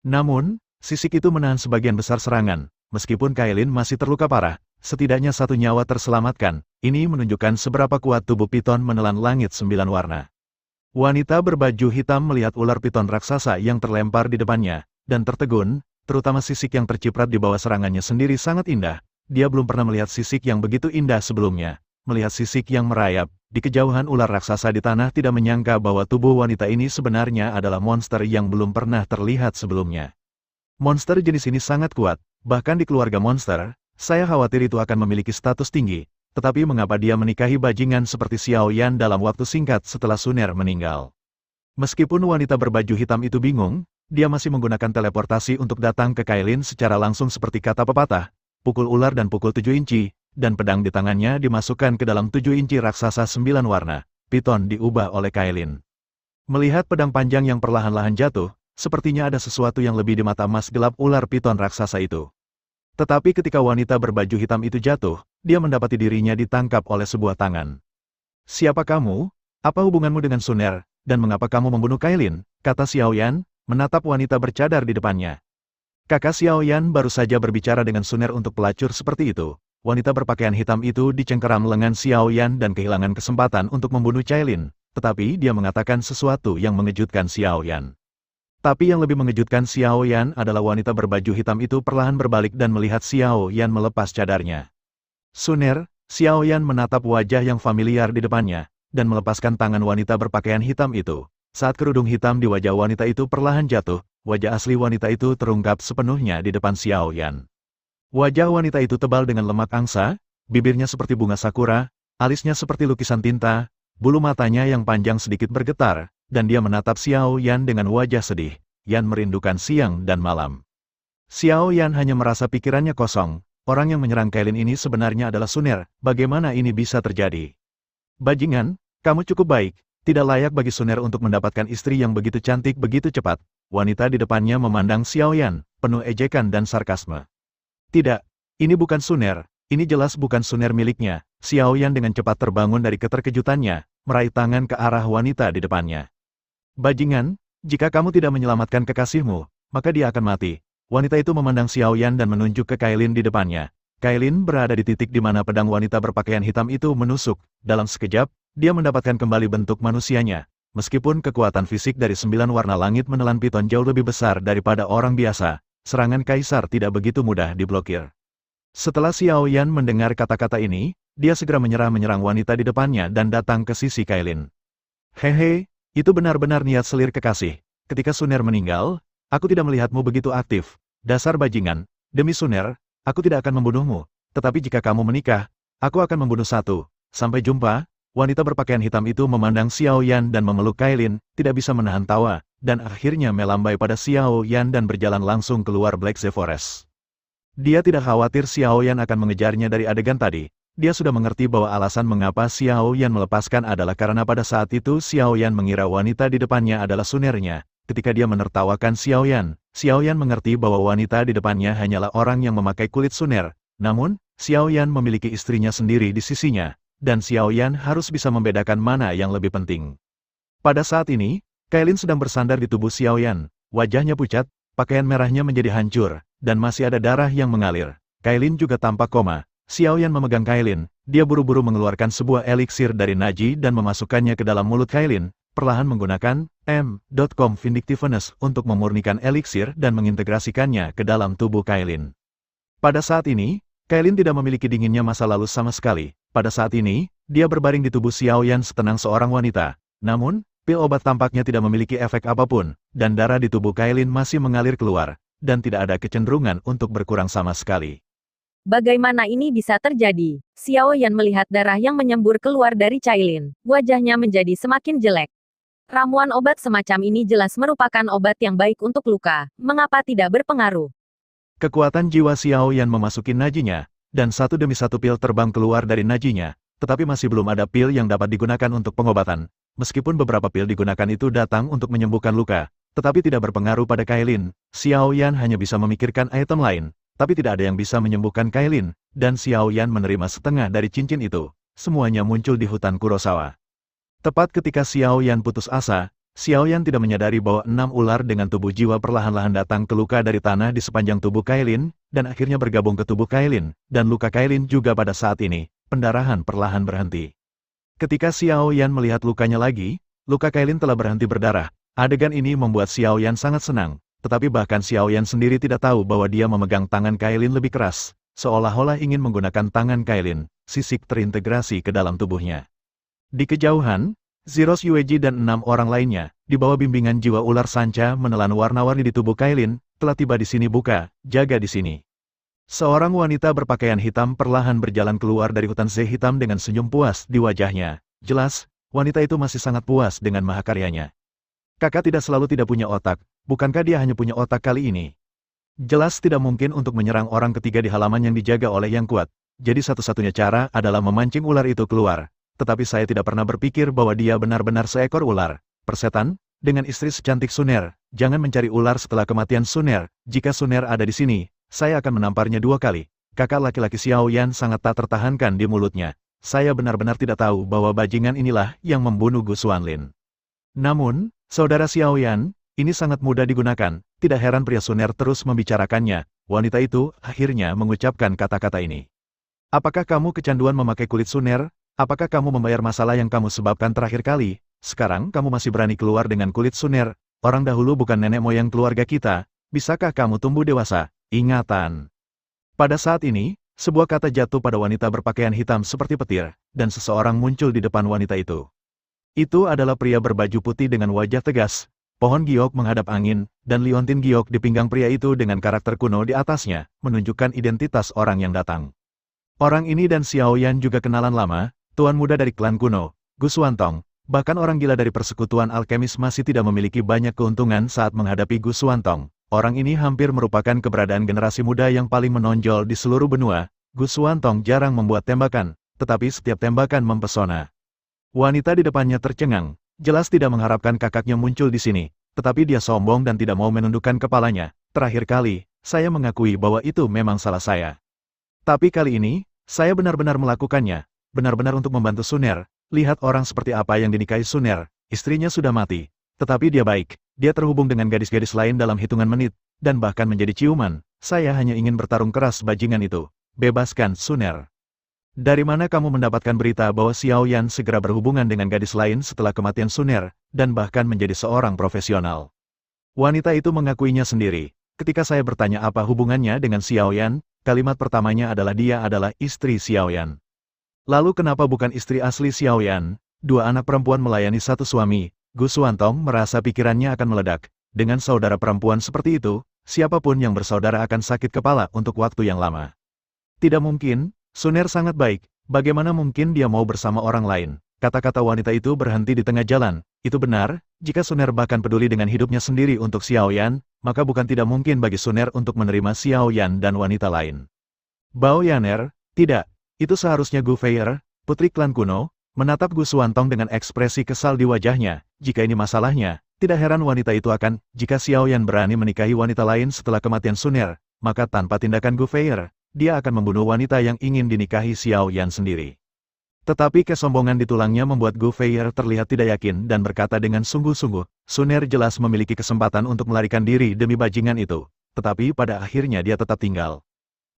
Namun, sisik itu menahan sebagian besar serangan. Meskipun Cailin masih terluka parah, setidaknya satu nyawa terselamatkan. Ini menunjukkan seberapa kuat tubuh piton menelan langit 9 warna. Wanita berbaju hitam melihat ular piton raksasa yang terlempar di depannya, dan tertegun, terutama sisik yang terciprat di bawah serangannya sendiri sangat indah. Dia belum pernah melihat sisik yang begitu indah sebelumnya. melihat sisik yang merayap. Di kejauhan ular raksasa di tanah tidak menyangka bahwa tubuh wanita ini sebenarnya adalah monster yang belum pernah terlihat sebelumnya. Monster jenis ini sangat kuat, bahkan di keluarga monster, saya khawatir itu akan memiliki status tinggi. Tetapi mengapa dia menikahi bajingan seperti Xiao Yan dalam waktu singkat setelah Suner meninggal? Meskipun wanita berbaju hitam itu bingung, dia masih menggunakan teleportasi untuk datang ke Kailin secara langsung seperti kata pepatah, pukul ular dan pukul 7 inci, dan pedang di tangannya dimasukkan ke dalam 7 inci raksasa 9 warna, piton diubah oleh Kailin. Melihat pedang panjang yang perlahan-lahan jatuh, sepertinya ada sesuatu yang lebih di mata emas gelap ular piton raksasa itu. Tetapi ketika wanita berbaju hitam itu jatuh, dia mendapati dirinya ditangkap oleh sebuah tangan. "Siapa kamu? Apa hubunganmu dengan Suner, dan mengapa kamu membunuh Kailin?" kata Xiao Yan, menatap wanita bercadar di depannya. Kakak Xiao Yan baru saja berbicara dengan Suner untuk pelacur seperti itu. Wanita berpakaian hitam itu dicengkeram lengan Xiao Yan dan kehilangan kesempatan untuk membunuh Kailin, tetapi dia mengatakan sesuatu yang mengejutkan Xiao Yan. Tapi yang lebih mengejutkan Xiao Yan adalah wanita berbaju hitam itu perlahan berbalik dan melihat Xiao Yan melepas cadarnya. Suner, Xiao Yan menatap wajah yang familiar di depannya, dan melepaskan tangan wanita berpakaian hitam itu. Saat kerudung hitam di wajah wanita itu perlahan jatuh, wajah asli wanita itu terungkap sepenuhnya di depan Xiao Yan. Wajah wanita itu tebal dengan lemak angsa, bibirnya seperti bunga sakura, alisnya seperti lukisan tinta, bulu matanya yang panjang sedikit bergetar, dan dia menatap Xiao Yan dengan wajah sedih. Yan merindukan siang dan malam. Xiao Yan hanya merasa pikirannya kosong. Orang yang menyerang Kailin ini sebenarnya adalah Suner. Bagaimana ini bisa terjadi? "Bajingan, kamu cukup baik. Tidak layak bagi Suner untuk mendapatkan istri yang begitu cantik begitu cepat." Wanita di depannya memandang Xiao Yan, penuh ejekan dan sarkasme. "Tidak, ini bukan Suner. Ini jelas bukan Suner miliknya." Xiao Yan dengan cepat terbangun dari keterkejutannya, meraih tangan ke arah wanita di depannya. "Bajingan, jika kamu tidak menyelamatkan kekasihmu, maka dia akan mati." Wanita itu memandang Xiao Yan dan menunjuk ke Kailin di depannya. Kailin berada di titik di mana pedang wanita berpakaian hitam itu menusuk. Dalam sekejap, dia mendapatkan kembali bentuk manusianya. Meskipun kekuatan fisik dari 9 warna langit menelan piton jauh lebih besar daripada orang biasa, serangan kaisar tidak begitu mudah diblokir. Setelah Xiao Yan mendengar kata-kata ini, dia segera menyerang wanita di depannya dan datang ke sisi Kailin. "Hehe, itu benar-benar niat selir kekasih. Ketika Suner meninggal, aku tidak melihatmu begitu aktif. Dasar bajingan, demi Suner, aku tidak akan membunuhmu. Tetapi jika kamu menikah, aku akan membunuh satu. Sampai jumpa." Wanita berpakaian hitam itu memandang Xiao Yan dan memeluk Kailin, tidak bisa menahan tawa, dan akhirnya melambai pada Xiao Yan dan berjalan langsung keluar Black Sea Forest. Dia tidak khawatir Xiao Yan akan mengejarnya dari adegan tadi. Dia sudah mengerti bahwa alasan mengapa Xiao Yan melepaskan adalah karena pada saat itu Xiao Yan mengira wanita di depannya adalah Sunernya. Ketika dia menertawakan Xiao Yan mengerti bahwa wanita di depannya hanyalah orang yang memakai kulit Suner. Namun, Xiao Yan memiliki istrinya sendiri di sisinya, dan Xiao Yan harus bisa membedakan mana yang lebih penting. Pada saat ini, Kailin sedang bersandar di tubuh Xiao Yan. Wajahnya pucat, pakaian merahnya menjadi hancur, dan masih ada darah yang mengalir. Kailin juga tampak koma. Xiao Yan memegang Kailin. Dia buru-buru mengeluarkan sebuah eliksir dari Naji dan memasukkannya ke dalam mulut Kailin, perlahan menggunakan M.com Vindictiveness untuk memurnikan eliksir dan mengintegrasikannya ke dalam tubuh Kailin. Pada saat ini, Kailin tidak memiliki dinginnya masa lalu sama sekali. Pada saat ini, dia berbaring di tubuh Xiao Yan setenang seorang wanita. Namun, pil obat tampaknya tidak memiliki efek apapun, dan darah di tubuh Kailin masih mengalir keluar, dan tidak ada kecenderungan untuk berkurang sama sekali. Bagaimana ini bisa terjadi? Xiao Yan melihat darah yang menyembur keluar dari Kailin. Wajahnya menjadi semakin jelek. Ramuan obat semacam ini jelas merupakan obat yang baik untuk luka. Mengapa tidak berpengaruh? Kekuatan jiwa Xiao Yan memasuki najinya, dan satu demi satu pil terbang keluar dari najinya, tetapi masih belum ada pil yang dapat digunakan untuk pengobatan. Meskipun beberapa pil digunakan itu datang untuk menyembuhkan luka, tetapi tidak berpengaruh pada Kailin. Xiao Yan hanya bisa memikirkan item lain, tapi tidak ada yang bisa menyembuhkan Kailin, dan Xiao Yan menerima setengah dari cincin itu. Semuanya muncul di hutan Kurosawa. Tepat ketika Xiao Yan putus asa, Xiao Yan tidak menyadari bahwa 6 ular dengan tubuh jiwa perlahan-lahan datang ke luka dari tanah di sepanjang tubuh Kailin, dan akhirnya bergabung ke tubuh Kailin, dan luka Kailin juga pada saat ini, pendarahan perlahan berhenti. Ketika Xiao Yan melihat lukanya lagi, luka Kailin telah berhenti berdarah. Adegan ini membuat Xiao Yan sangat senang, tetapi bahkan Xiao Yan sendiri tidak tahu bahwa dia memegang tangan Kailin lebih keras. seolah-olah ingin menggunakan tangan Kailin, sisik terintegrasi ke dalam tubuhnya. Di kejauhan, Zeros Yueji dan 6 orang lainnya, di bawah bimbingan jiwa ular sanca menelan warna-warni di tubuh Kailin, telah tiba di sini. Jaga di sini. Seorang wanita berpakaian hitam perlahan berjalan keluar dari hutan ze hitam dengan senyum puas di wajahnya. Jelas, wanita itu masih sangat puas dengan mahakaryanya. Kakak tidak selalu tidak punya otak, bukankah dia hanya punya otak kali ini? Jelas tidak mungkin untuk menyerang orang ketiga di halaman yang dijaga oleh yang kuat. Jadi satu-satunya cara adalah memancing ular itu keluar. Tetapi saya tidak pernah berpikir bahwa dia benar-benar seekor ular. Persetan, dengan istri secantik Suner, jangan mencari ular setelah kematian Suner. Jika Suner ada di sini, saya akan menamparnya 2 kali. Kakak laki-laki Xiao Yan sangat tak tertahankan di mulutnya. Saya benar-benar tidak tahu bahwa bajingan inilah yang membunuh Gu Xuanlin. Namun, saudara Xiao Yan, ini sangat mudah digunakan. Tidak heran pria Suner terus membicarakannya. Wanita itu akhirnya mengucapkan kata-kata ini. Apakah kamu kecanduan memakai kulit Suner? Apakah kamu membayar masalah yang kamu sebabkan terakhir kali? Sekarang kamu masih berani keluar dengan kulit Suner. Orang dahulu bukan nenek moyang keluarga kita. Bisakah kamu tumbuh dewasa? Ingatan. Pada saat ini, sebuah kata jatuh pada wanita berpakaian hitam seperti petir, dan seseorang muncul di depan wanita itu. Itu adalah pria berbaju putih dengan wajah tegas. Pohon giok menghadap angin, dan liontin giok di pinggang pria itu dengan karakter kuno di atasnya, menunjukkan identitas orang yang datang. Orang ini dan Xiao Yan juga kenalan lama, tuan muda dari klan kuno, Gu Xuantong. Bahkan orang gila dari persekutuan alkemis masih tidak memiliki banyak keuntungan saat menghadapi Gu Xuantong. Orang ini hampir merupakan keberadaan generasi muda yang paling menonjol di seluruh benua. Gu Xuantong jarang membuat tembakan, tetapi setiap tembakan mempesona. Wanita di depannya tercengang. Jelas tidak mengharapkan kakaknya muncul di sini, tetapi dia sombong dan tidak mau menundukkan kepalanya. Terakhir kali, saya mengakui bahwa itu memang salah saya. Tapi kali ini, saya benar-benar melakukannya, benar-benar untuk membantu Suner. Lihat orang seperti apa yang dinikahi Suner, istrinya sudah mati. Tetapi dia baik, dia terhubung dengan gadis-gadis lain dalam hitungan menit, dan bahkan menjadi ciuman. Saya hanya ingin bertarung keras bajingan itu. Bebaskan Suner. Dari mana kamu mendapatkan berita bahwa Xiao Yan segera berhubungan dengan gadis lain setelah kematian Suner, dan bahkan menjadi seorang profesional? Wanita itu mengakuinya sendiri. Ketika saya bertanya apa hubungannya dengan Xiao Yan, kalimat pertamanya adalah dia adalah istri Xiao Yan. Lalu kenapa bukan istri asli Xiao Yan? 2 anak perempuan melayani satu suami. Gu Xuantong merasa pikirannya akan meledak. Dengan saudara perempuan seperti itu, siapapun yang bersaudara akan sakit kepala untuk waktu yang lama. Tidak mungkin. Suner sangat baik, bagaimana mungkin dia mau bersama orang lain? Kata-kata wanita itu berhenti di tengah jalan. Itu benar, jika Suner bahkan peduli dengan hidupnya sendiri untuk Xiao Yan, maka bukan tidak mungkin bagi Suner untuk menerima Xiao Yan dan wanita lain. Bao Yaner, tidak, itu seharusnya Gu Feier, putri klan kuno, menatap Gu Xuantong dengan ekspresi kesal di wajahnya. Jika ini masalahnya, tidak heran wanita itu akan, jika Xiao Yan berani menikahi wanita lain setelah kematian Suner, maka tanpa tindakan Gu Feier, dia akan membunuh wanita yang ingin dinikahi Xiao Yan sendiri. Tetapi kesombongan di tulangnya membuat Gu Feier terlihat tidak yakin dan berkata dengan sungguh-sungguh, Suner jelas memiliki kesempatan untuk melarikan diri demi bajingan itu, tetapi pada akhirnya dia tetap tinggal.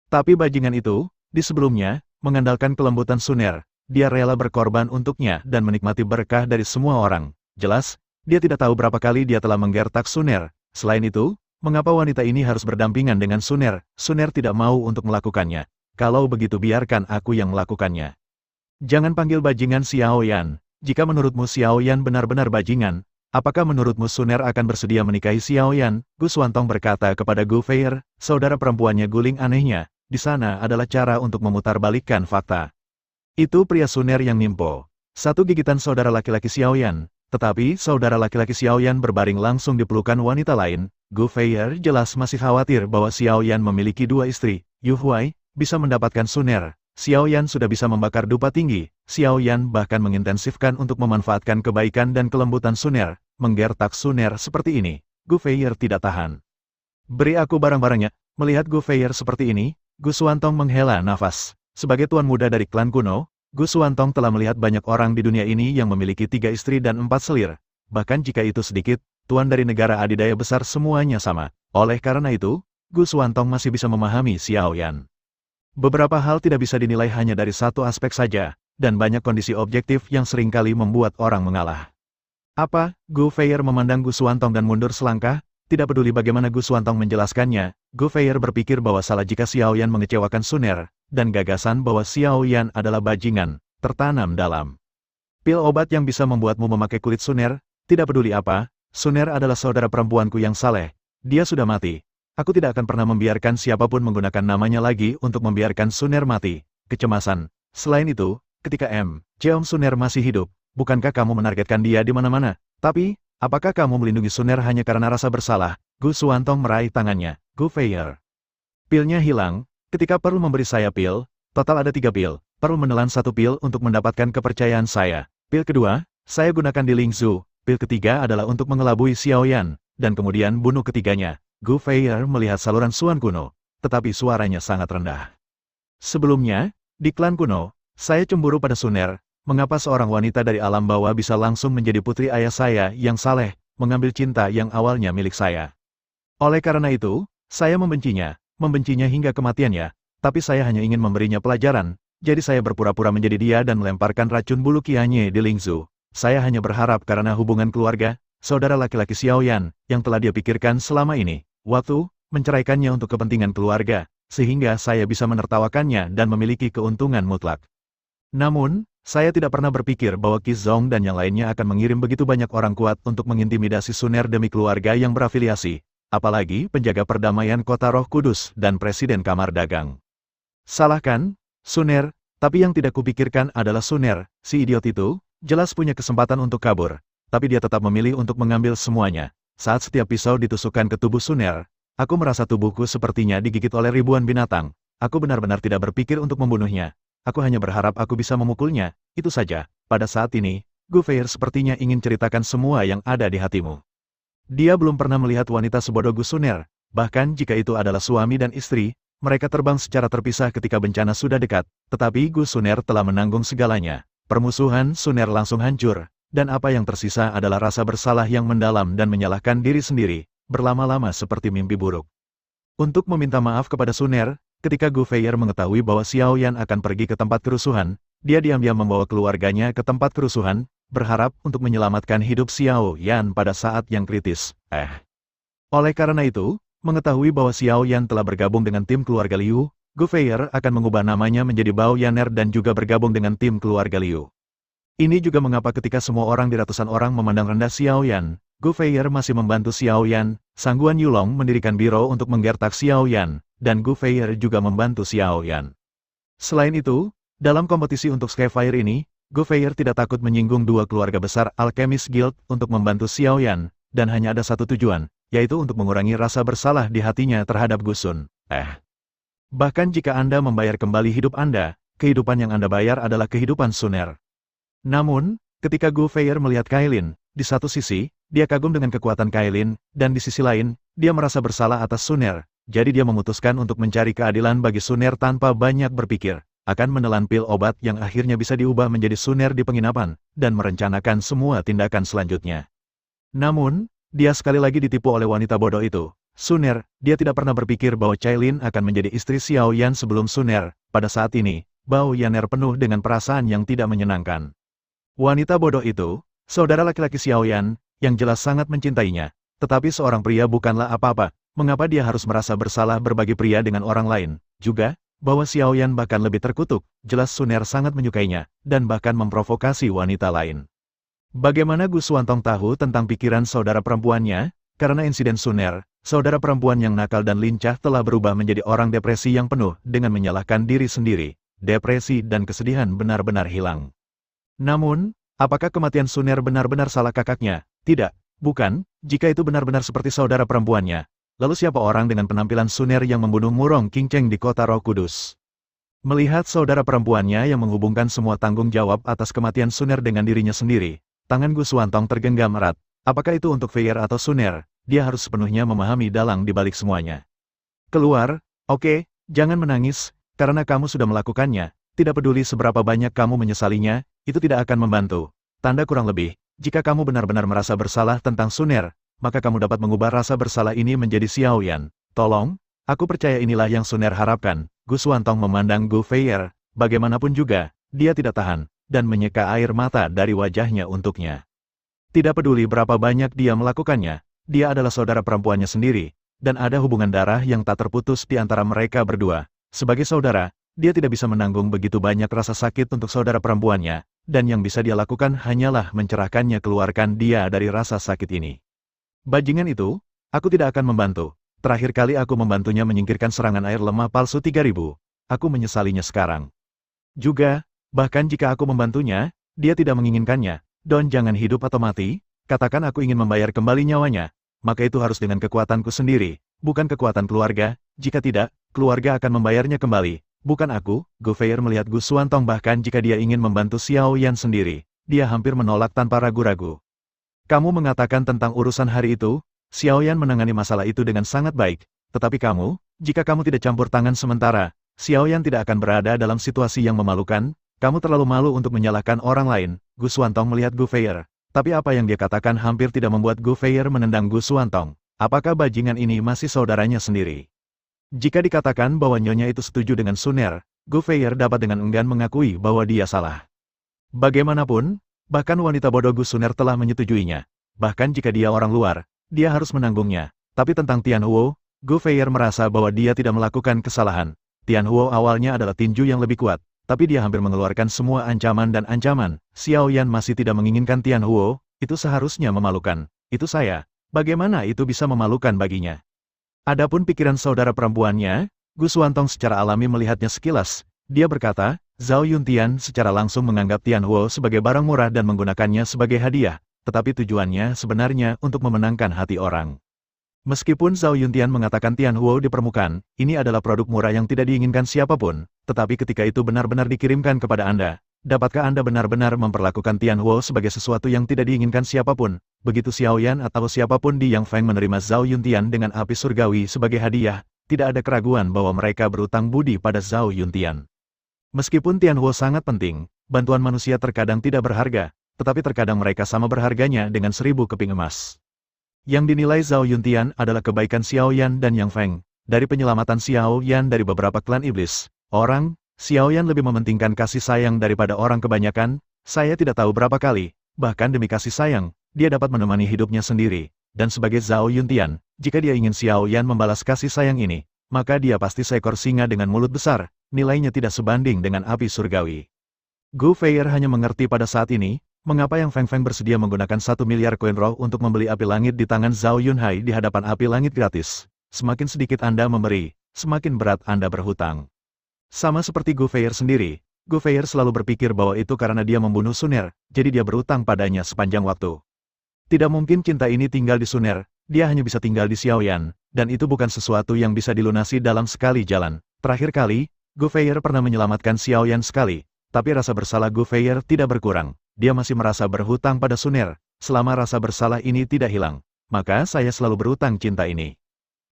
Tapi bajingan itu, di sebelumnya, mengandalkan kelembutan Suner, dia rela berkorban untuknya dan menikmati berkah dari semua orang. Jelas, dia tidak tahu berapa kali dia telah menggertak Suner. Selain itu, mengapa wanita ini harus berdampingan dengan Suner? Suner tidak mau untuk melakukannya. Kalau begitu biarkan aku yang melakukannya. Jangan panggil bajingan Xiao Yan. Jika menurutmu Xiao Yan benar-benar bajingan, apakah menurutmu Suner akan bersedia menikahi Xiao Yan? Gu Xuantong berkata kepada Gu Feier, saudara perempuannya guling anehnya. Di sana adalah cara untuk memutarbalikkan fakta. Itu pria Suner yang nimpo. Satu gigitan saudara laki-laki Xiao Yan. Tetapi saudara laki-laki Xiao Yan berbaring langsung di pelukan wanita lain. Gu Feier jelas masih khawatir bahwa Xiao Yan memiliki 2 istri. Yu Huai bisa mendapatkan Suner. Xiao Yan sudah bisa membakar dupa tinggi. Xiao Yan bahkan mengintensifkan untuk memanfaatkan kebaikan dan kelembutan Suner. Menggertak Suner seperti ini, Gu Feier tidak tahan. Beri aku barang-barangnya. Melihat Gu Feier seperti ini, Gu Xuantong menghela nafas. Sebagai tuan muda dari klan kuno, Gu Xuantong telah melihat banyak orang di dunia ini yang memiliki 3 istri dan 4 selir. Bahkan jika itu sedikit, tuan dari negara adidaya besar semuanya sama. Oleh karena itu, Gu Xuantong masih bisa memahami Xiao Yan. Beberapa hal tidak bisa dinilai hanya dari satu aspek saja, dan banyak kondisi objektif yang seringkali membuat orang mengalah. Apa? Gu Feier memandang Gu Xuantong dan mundur selangkah. tidak peduli bagaimana Gu Xuantong menjelaskannya, Gu Feier berpikir bahwa salah jika Xiao Yan mengecewakan Suner, dan gagasan bahwa Xiao Yan adalah bajingan, tertanam dalam pil obat yang bisa membuatmu memakai kulit Suner, tidak peduli apa, Suner adalah saudara perempuanku yang saleh, dia sudah mati. Aku tidak akan pernah membiarkan siapapun menggunakan namanya lagi untuk membiarkan Suner mati. Kecemasan. Selain itu, ketika Cheom Suner masih hidup, bukankah kamu menargetkan dia di mana-mana? Tapi, apakah kamu melindungi Suner hanya karena rasa bersalah? Gu Xuantong meraih tangannya. Gu Feier. Pilnya hilang. Ketika perlu memberi saya pil, total ada 3 pil. Perlu menelan 1 pil untuk mendapatkan kepercayaan saya. Pil kedua, saya gunakan di Lingzhou. Pil ketiga adalah untuk mengelabui Xiao Yan, dan kemudian bunuh ketiganya. Gu Feier melihat saluran Suan kuno, tetapi suaranya sangat rendah. Sebelumnya, di klan kuno, saya cemburu pada Suner. Mengapa seorang wanita dari alam bawah bisa langsung menjadi putri ayah saya yang saleh, mengambil cinta yang awalnya milik saya? Oleh karena itu, saya membencinya hingga kematiannya, tapi saya hanya ingin memberinya pelajaran, jadi saya berpura-pura menjadi dia dan melemparkan racun bulu Qianye di Lingzhou. Saya hanya berharap karena hubungan keluarga, saudara laki-laki Xiao Yan, yang telah dia pikirkan selama ini, waktu, menceraikannya untuk kepentingan keluarga, sehingga saya bisa menertawakannya dan memiliki keuntungan mutlak. Namun, saya tidak pernah berpikir bahwa Qi Zong dan yang lainnya akan mengirim begitu banyak orang kuat untuk mengintimidasi Suner demi keluarga yang berafiliasi, apalagi penjaga perdamaian Kota Roh Kudus dan Presiden Kamar Dagang. Salah kan? Suner, tapi yang tidak kupikirkan adalah Suner, si idiot itu, jelas punya kesempatan untuk kabur, tapi dia tetap memilih untuk mengambil semuanya. Saat setiap pisau ditusukkan ke tubuh Suner, aku merasa tubuhku sepertinya digigit oleh ribuan binatang. Aku benar-benar tidak berpikir untuk membunuhnya. Aku hanya berharap aku bisa memukulnya, itu saja. Pada saat ini, Gu Feier sepertinya ingin ceritakan semua yang ada di hatimu. Dia belum pernah melihat wanita sebodoh Gu Suner, bahkan jika itu adalah suami dan istri, mereka terbang secara terpisah ketika bencana sudah dekat, tetapi Gu Suner telah menanggung segalanya. Permusuhan Suner langsung hancur, dan apa yang tersisa adalah rasa bersalah yang mendalam dan menyalahkan diri sendiri, berlama-lama seperti mimpi buruk. Untuk meminta maaf kepada Suner, ketika Gu Feier mengetahui bahwa Xiao Yan akan pergi ke tempat kerusuhan, dia diam-diam membawa keluarganya ke tempat kerusuhan, berharap untuk menyelamatkan hidup Xiao Yan pada saat yang kritis. Oleh karena itu, mengetahui bahwa Xiao Yan telah bergabung dengan tim keluarga Liu, Gu Feier akan mengubah namanya menjadi Bao Yaner dan juga bergabung dengan tim keluarga Liu. Ini juga mengapa ketika semua orang di ratusan orang memandang rendah Xiao Yan, Gu Feier masih membantu Xiao Yan, Sang Guan Yulong mendirikan biro untuk menggertak Xiao Yan, dan Gu Feier juga membantu Xiao Yan. Selain itu, dalam kompetisi untuk Skyfire ini, Gu Feier tidak takut menyinggung dua keluarga besar Alchemist Guild untuk membantu Xiao Yan, dan hanya ada satu tujuan, yaitu untuk mengurangi rasa bersalah di hatinya terhadap Gu Sun. Bahkan jika Anda membayar kembali hidup Anda, kehidupan yang Anda bayar adalah kehidupan Suner. Namun, ketika Gu Feier melihat Kailin, di satu sisi, dia kagum dengan kekuatan Kailin, dan di sisi lain, dia merasa bersalah atas Suner, jadi dia memutuskan untuk mencari keadilan bagi Suner tanpa banyak berpikir, akan menelan pil obat yang akhirnya bisa diubah menjadi Suner di penginapan, dan merencanakan semua tindakan selanjutnya. Namun, dia sekali lagi ditipu oleh wanita bodoh itu. Suner, dia tidak pernah berpikir bahwa Cailin akan menjadi istri Xiao Yan sebelum Suner. Pada saat ini, Bao Yaner penuh dengan perasaan yang tidak menyenangkan. Wanita bodoh itu, saudara laki-laki Xiao Yan, yang jelas sangat mencintainya. Tetapi seorang pria bukanlah apa-apa, mengapa dia harus merasa bersalah berbagi pria dengan orang lain? Juga, bahwa Xiao Yan bahkan lebih terkutuk, jelas Suner sangat menyukainya, dan bahkan memprovokasi wanita lain. Bagaimana Gu Xuantong tahu tentang pikiran saudara perempuannya? Karena insiden Suner, saudara perempuan yang nakal dan lincah telah berubah menjadi orang depresi yang penuh dengan menyalahkan diri sendiri. Depresi dan kesedihan benar-benar hilang. Namun, apakah kematian Suner benar-benar salah kakaknya? Tidak, bukan, jika itu benar-benar seperti saudara perempuannya. Lalu siapa orang dengan penampilan Suner yang membunuh Murong Qingcheng di Kota Roh Kudus? Melihat saudara perempuannya yang menghubungkan semua tanggung jawab atas kematian Suner dengan dirinya sendiri, tangan Gu Xuantong tergenggam erat. Apakah itu untuk Feier atau Suner? Dia harus sepenuhnya memahami dalang di balik semuanya. Keluar, oke, jangan menangis, karena kamu sudah melakukannya. Tidak peduli seberapa banyak kamu menyesalinya, itu tidak akan membantu. Tanda kurang lebih, jika kamu benar-benar merasa bersalah tentang Suner, maka kamu dapat mengubah rasa bersalah ini menjadi Xiao Yan. Tolong, aku percaya inilah yang Suner harapkan. Gu Xuantong memandang Gu Feier, bagaimanapun juga, dia tidak tahan, dan menyeka air mata dari wajahnya untuknya. Tidak peduli berapa banyak dia melakukannya, dia adalah saudara perempuannya sendiri, dan ada hubungan darah yang tak terputus di antara mereka berdua. Sebagai saudara, dia tidak bisa menanggung begitu banyak rasa sakit untuk saudara perempuannya, dan yang bisa dia lakukan hanyalah mencerahkannya keluarkan dia dari rasa sakit ini. Bajingan itu, aku tidak akan membantu. Terakhir kali aku membantunya menyingkirkan serangan air lemah palsu 3000. Aku menyesalinya sekarang. Juga, bahkan jika aku membantunya, dia tidak menginginkannya. Don, jangan hidup atau mati, katakan aku ingin membayar kembali nyawanya, maka itu harus dengan kekuatanku sendiri, bukan kekuatan keluarga. Jika tidak, keluarga akan membayarnya kembali, bukan aku. Gu Feier melihat Gu Xuantong bahkan jika dia ingin membantu Xiao Yan sendiri, dia hampir menolak tanpa ragu-ragu. Kamu mengatakan tentang urusan hari itu, Xiao Yan menangani masalah itu dengan sangat baik, tetapi kamu, jika kamu tidak campur tangan sementara, Xiao Yan tidak akan berada dalam situasi yang memalukan. Kamu terlalu malu untuk menyalahkan orang lain. Gu Xuantong melihat Gu Feier, tapi apa yang dia katakan hampir tidak membuat Gu Feier menendang Gu Xuantong. Apakah bajingan ini masih saudaranya sendiri? Jika dikatakan bahwa nyonya itu setuju dengan Suner, Gu Feier dapat dengan enggan mengakui bahwa dia salah. Bagaimanapun, bahkan wanita bodoh Gu Suner telah menyetujuinya. Bahkan jika dia orang luar, dia harus menanggungnya. Tapi tentang Tian Huo, Gu Feier merasa bahwa dia tidak melakukan kesalahan. Tian Huo awalnya adalah tinju yang lebih kuat, tapi dia hampir mengeluarkan semua ancaman dan ancaman. Xiao Yan masih tidak menginginkan Tian Huo, itu seharusnya memalukan. Itu saya. Bagaimana itu bisa memalukan baginya? Adapun pikiran saudara perempuannya, Gu Xuantong secara alami melihatnya sekilas. Dia berkata, Zhao Yuntian secara langsung menganggap Tian Huo sebagai barang murah dan menggunakannya sebagai hadiah, tetapi tujuannya sebenarnya untuk memenangkan hati orang. Meskipun Zhao Yuntian mengatakan Tian Huo di permukaan, ini adalah produk murah yang tidak diinginkan siapapun, tetapi ketika itu benar-benar dikirimkan kepada Anda, dapatkah Anda benar-benar memperlakukan Tian Huo sebagai sesuatu yang tidak diinginkan siapapun? Begitu Xiao Yan atau siapapun di Yang Feng menerima Zhao Yuntian dengan api surgawi sebagai hadiah, tidak ada keraguan bahwa mereka berutang budi pada Zhao Yuntian. Meskipun Tian Huo sangat penting, bantuan manusia terkadang tidak berharga, tetapi terkadang mereka sama berharganya dengan 1000 keping emas. Yang dinilai Zhao Yuntian adalah kebaikan Xiao Yan dan Yang Feng. Dari penyelamatan Xiao Yan dari beberapa klan iblis, Xiao Yan lebih mementingkan kasih sayang daripada orang kebanyakan. Saya tidak tahu berapa kali, bahkan demi kasih sayang, dia dapat menemani hidupnya sendiri. Dan sebagai Zhao Yuntian, jika dia ingin Xiao Yan membalas kasih sayang ini, maka dia pasti seekor singa dengan mulut besar, nilainya tidak sebanding dengan api surgawi. Gu Feier hanya mengerti pada saat ini, mengapa Yang Feng Feng bersedia menggunakan 1 miliar koin roh untuk membeli api langit di tangan Zhao Yunhai di hadapan api langit gratis. Semakin sedikit Anda memberi, semakin berat Anda berhutang. Sama seperti Gu Feier sendiri, Gu Feier selalu berpikir bahwa itu karena dia membunuh Suner, jadi dia berutang padanya sepanjang waktu. Tidak mungkin cinta ini tinggal di Suner, dia hanya bisa tinggal di Xiao Yan, dan itu bukan sesuatu yang bisa dilunasi dalam sekali jalan. Terakhir kali, Gu Feier pernah menyelamatkan Xiao Yan sekali, tapi rasa bersalah Gu Feier tidak berkurang. Dia masih merasa berhutang pada Suner. Selama rasa bersalah ini tidak hilang, maka saya selalu berutang cinta ini.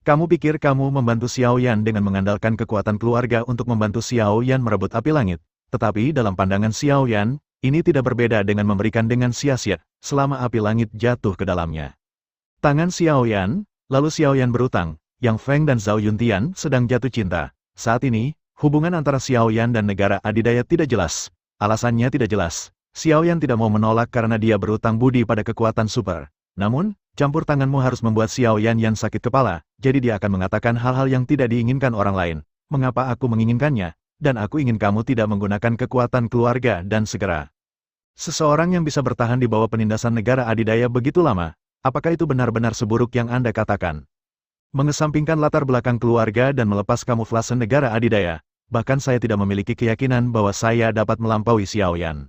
Kamu pikir kamu membantu Xiao Yan dengan mengandalkan kekuatan keluarga untuk membantu Xiao Yan merebut api langit, tetapi dalam pandangan Xiao Yan, ini tidak berbeda dengan memberikan dengan sia-sia, selama api langit jatuh ke dalamnya. Tangan Xiao Yan, lalu Xiao Yan berutang, Yang Feng dan Zhao Yuntian sedang jatuh cinta. Saat ini, hubungan antara Xiao Yan dan negara adidaya tidak jelas. Alasannya tidak jelas. Xiao Yan tidak mau menolak karena dia berutang budi pada kekuatan super. Namun, campur tanganmu harus membuat Xiao Yan sakit kepala, jadi dia akan mengatakan hal-hal yang tidak diinginkan orang lain. Mengapa aku menginginkannya? Dan aku ingin kamu tidak menggunakan kekuatan keluarga dan segera. Seseorang yang bisa bertahan di bawah penindasan negara adidaya begitu lama, apakah itu benar-benar seburuk yang Anda katakan? Mengesampingkan latar belakang keluarga dan melepas kamuflase negara adidaya, bahkan saya tidak memiliki keyakinan bahwa saya dapat melampaui Xiao Yan.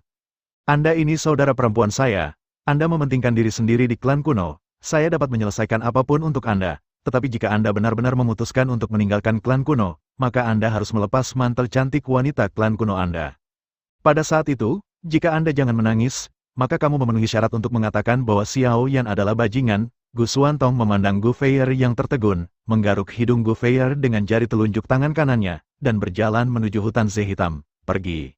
Anda ini saudara perempuan saya, Anda mementingkan diri sendiri di klan kuno, saya dapat menyelesaikan apapun untuk Anda, tetapi jika Anda benar-benar memutuskan untuk meninggalkan klan kuno, maka Anda harus melepas mantel cantik wanita klan kuno Anda. Pada saat itu, jika Anda jangan menangis, maka kamu memenuhi syarat untuk mengatakan bahwa Xiao Yan adalah bajingan. Gu Xuantong memandang Gu Feier yang tertegun, menggaruk hidung Gu Feier dengan jari telunjuk tangan kanannya, dan berjalan menuju hutan Ze Hitam. Pergi.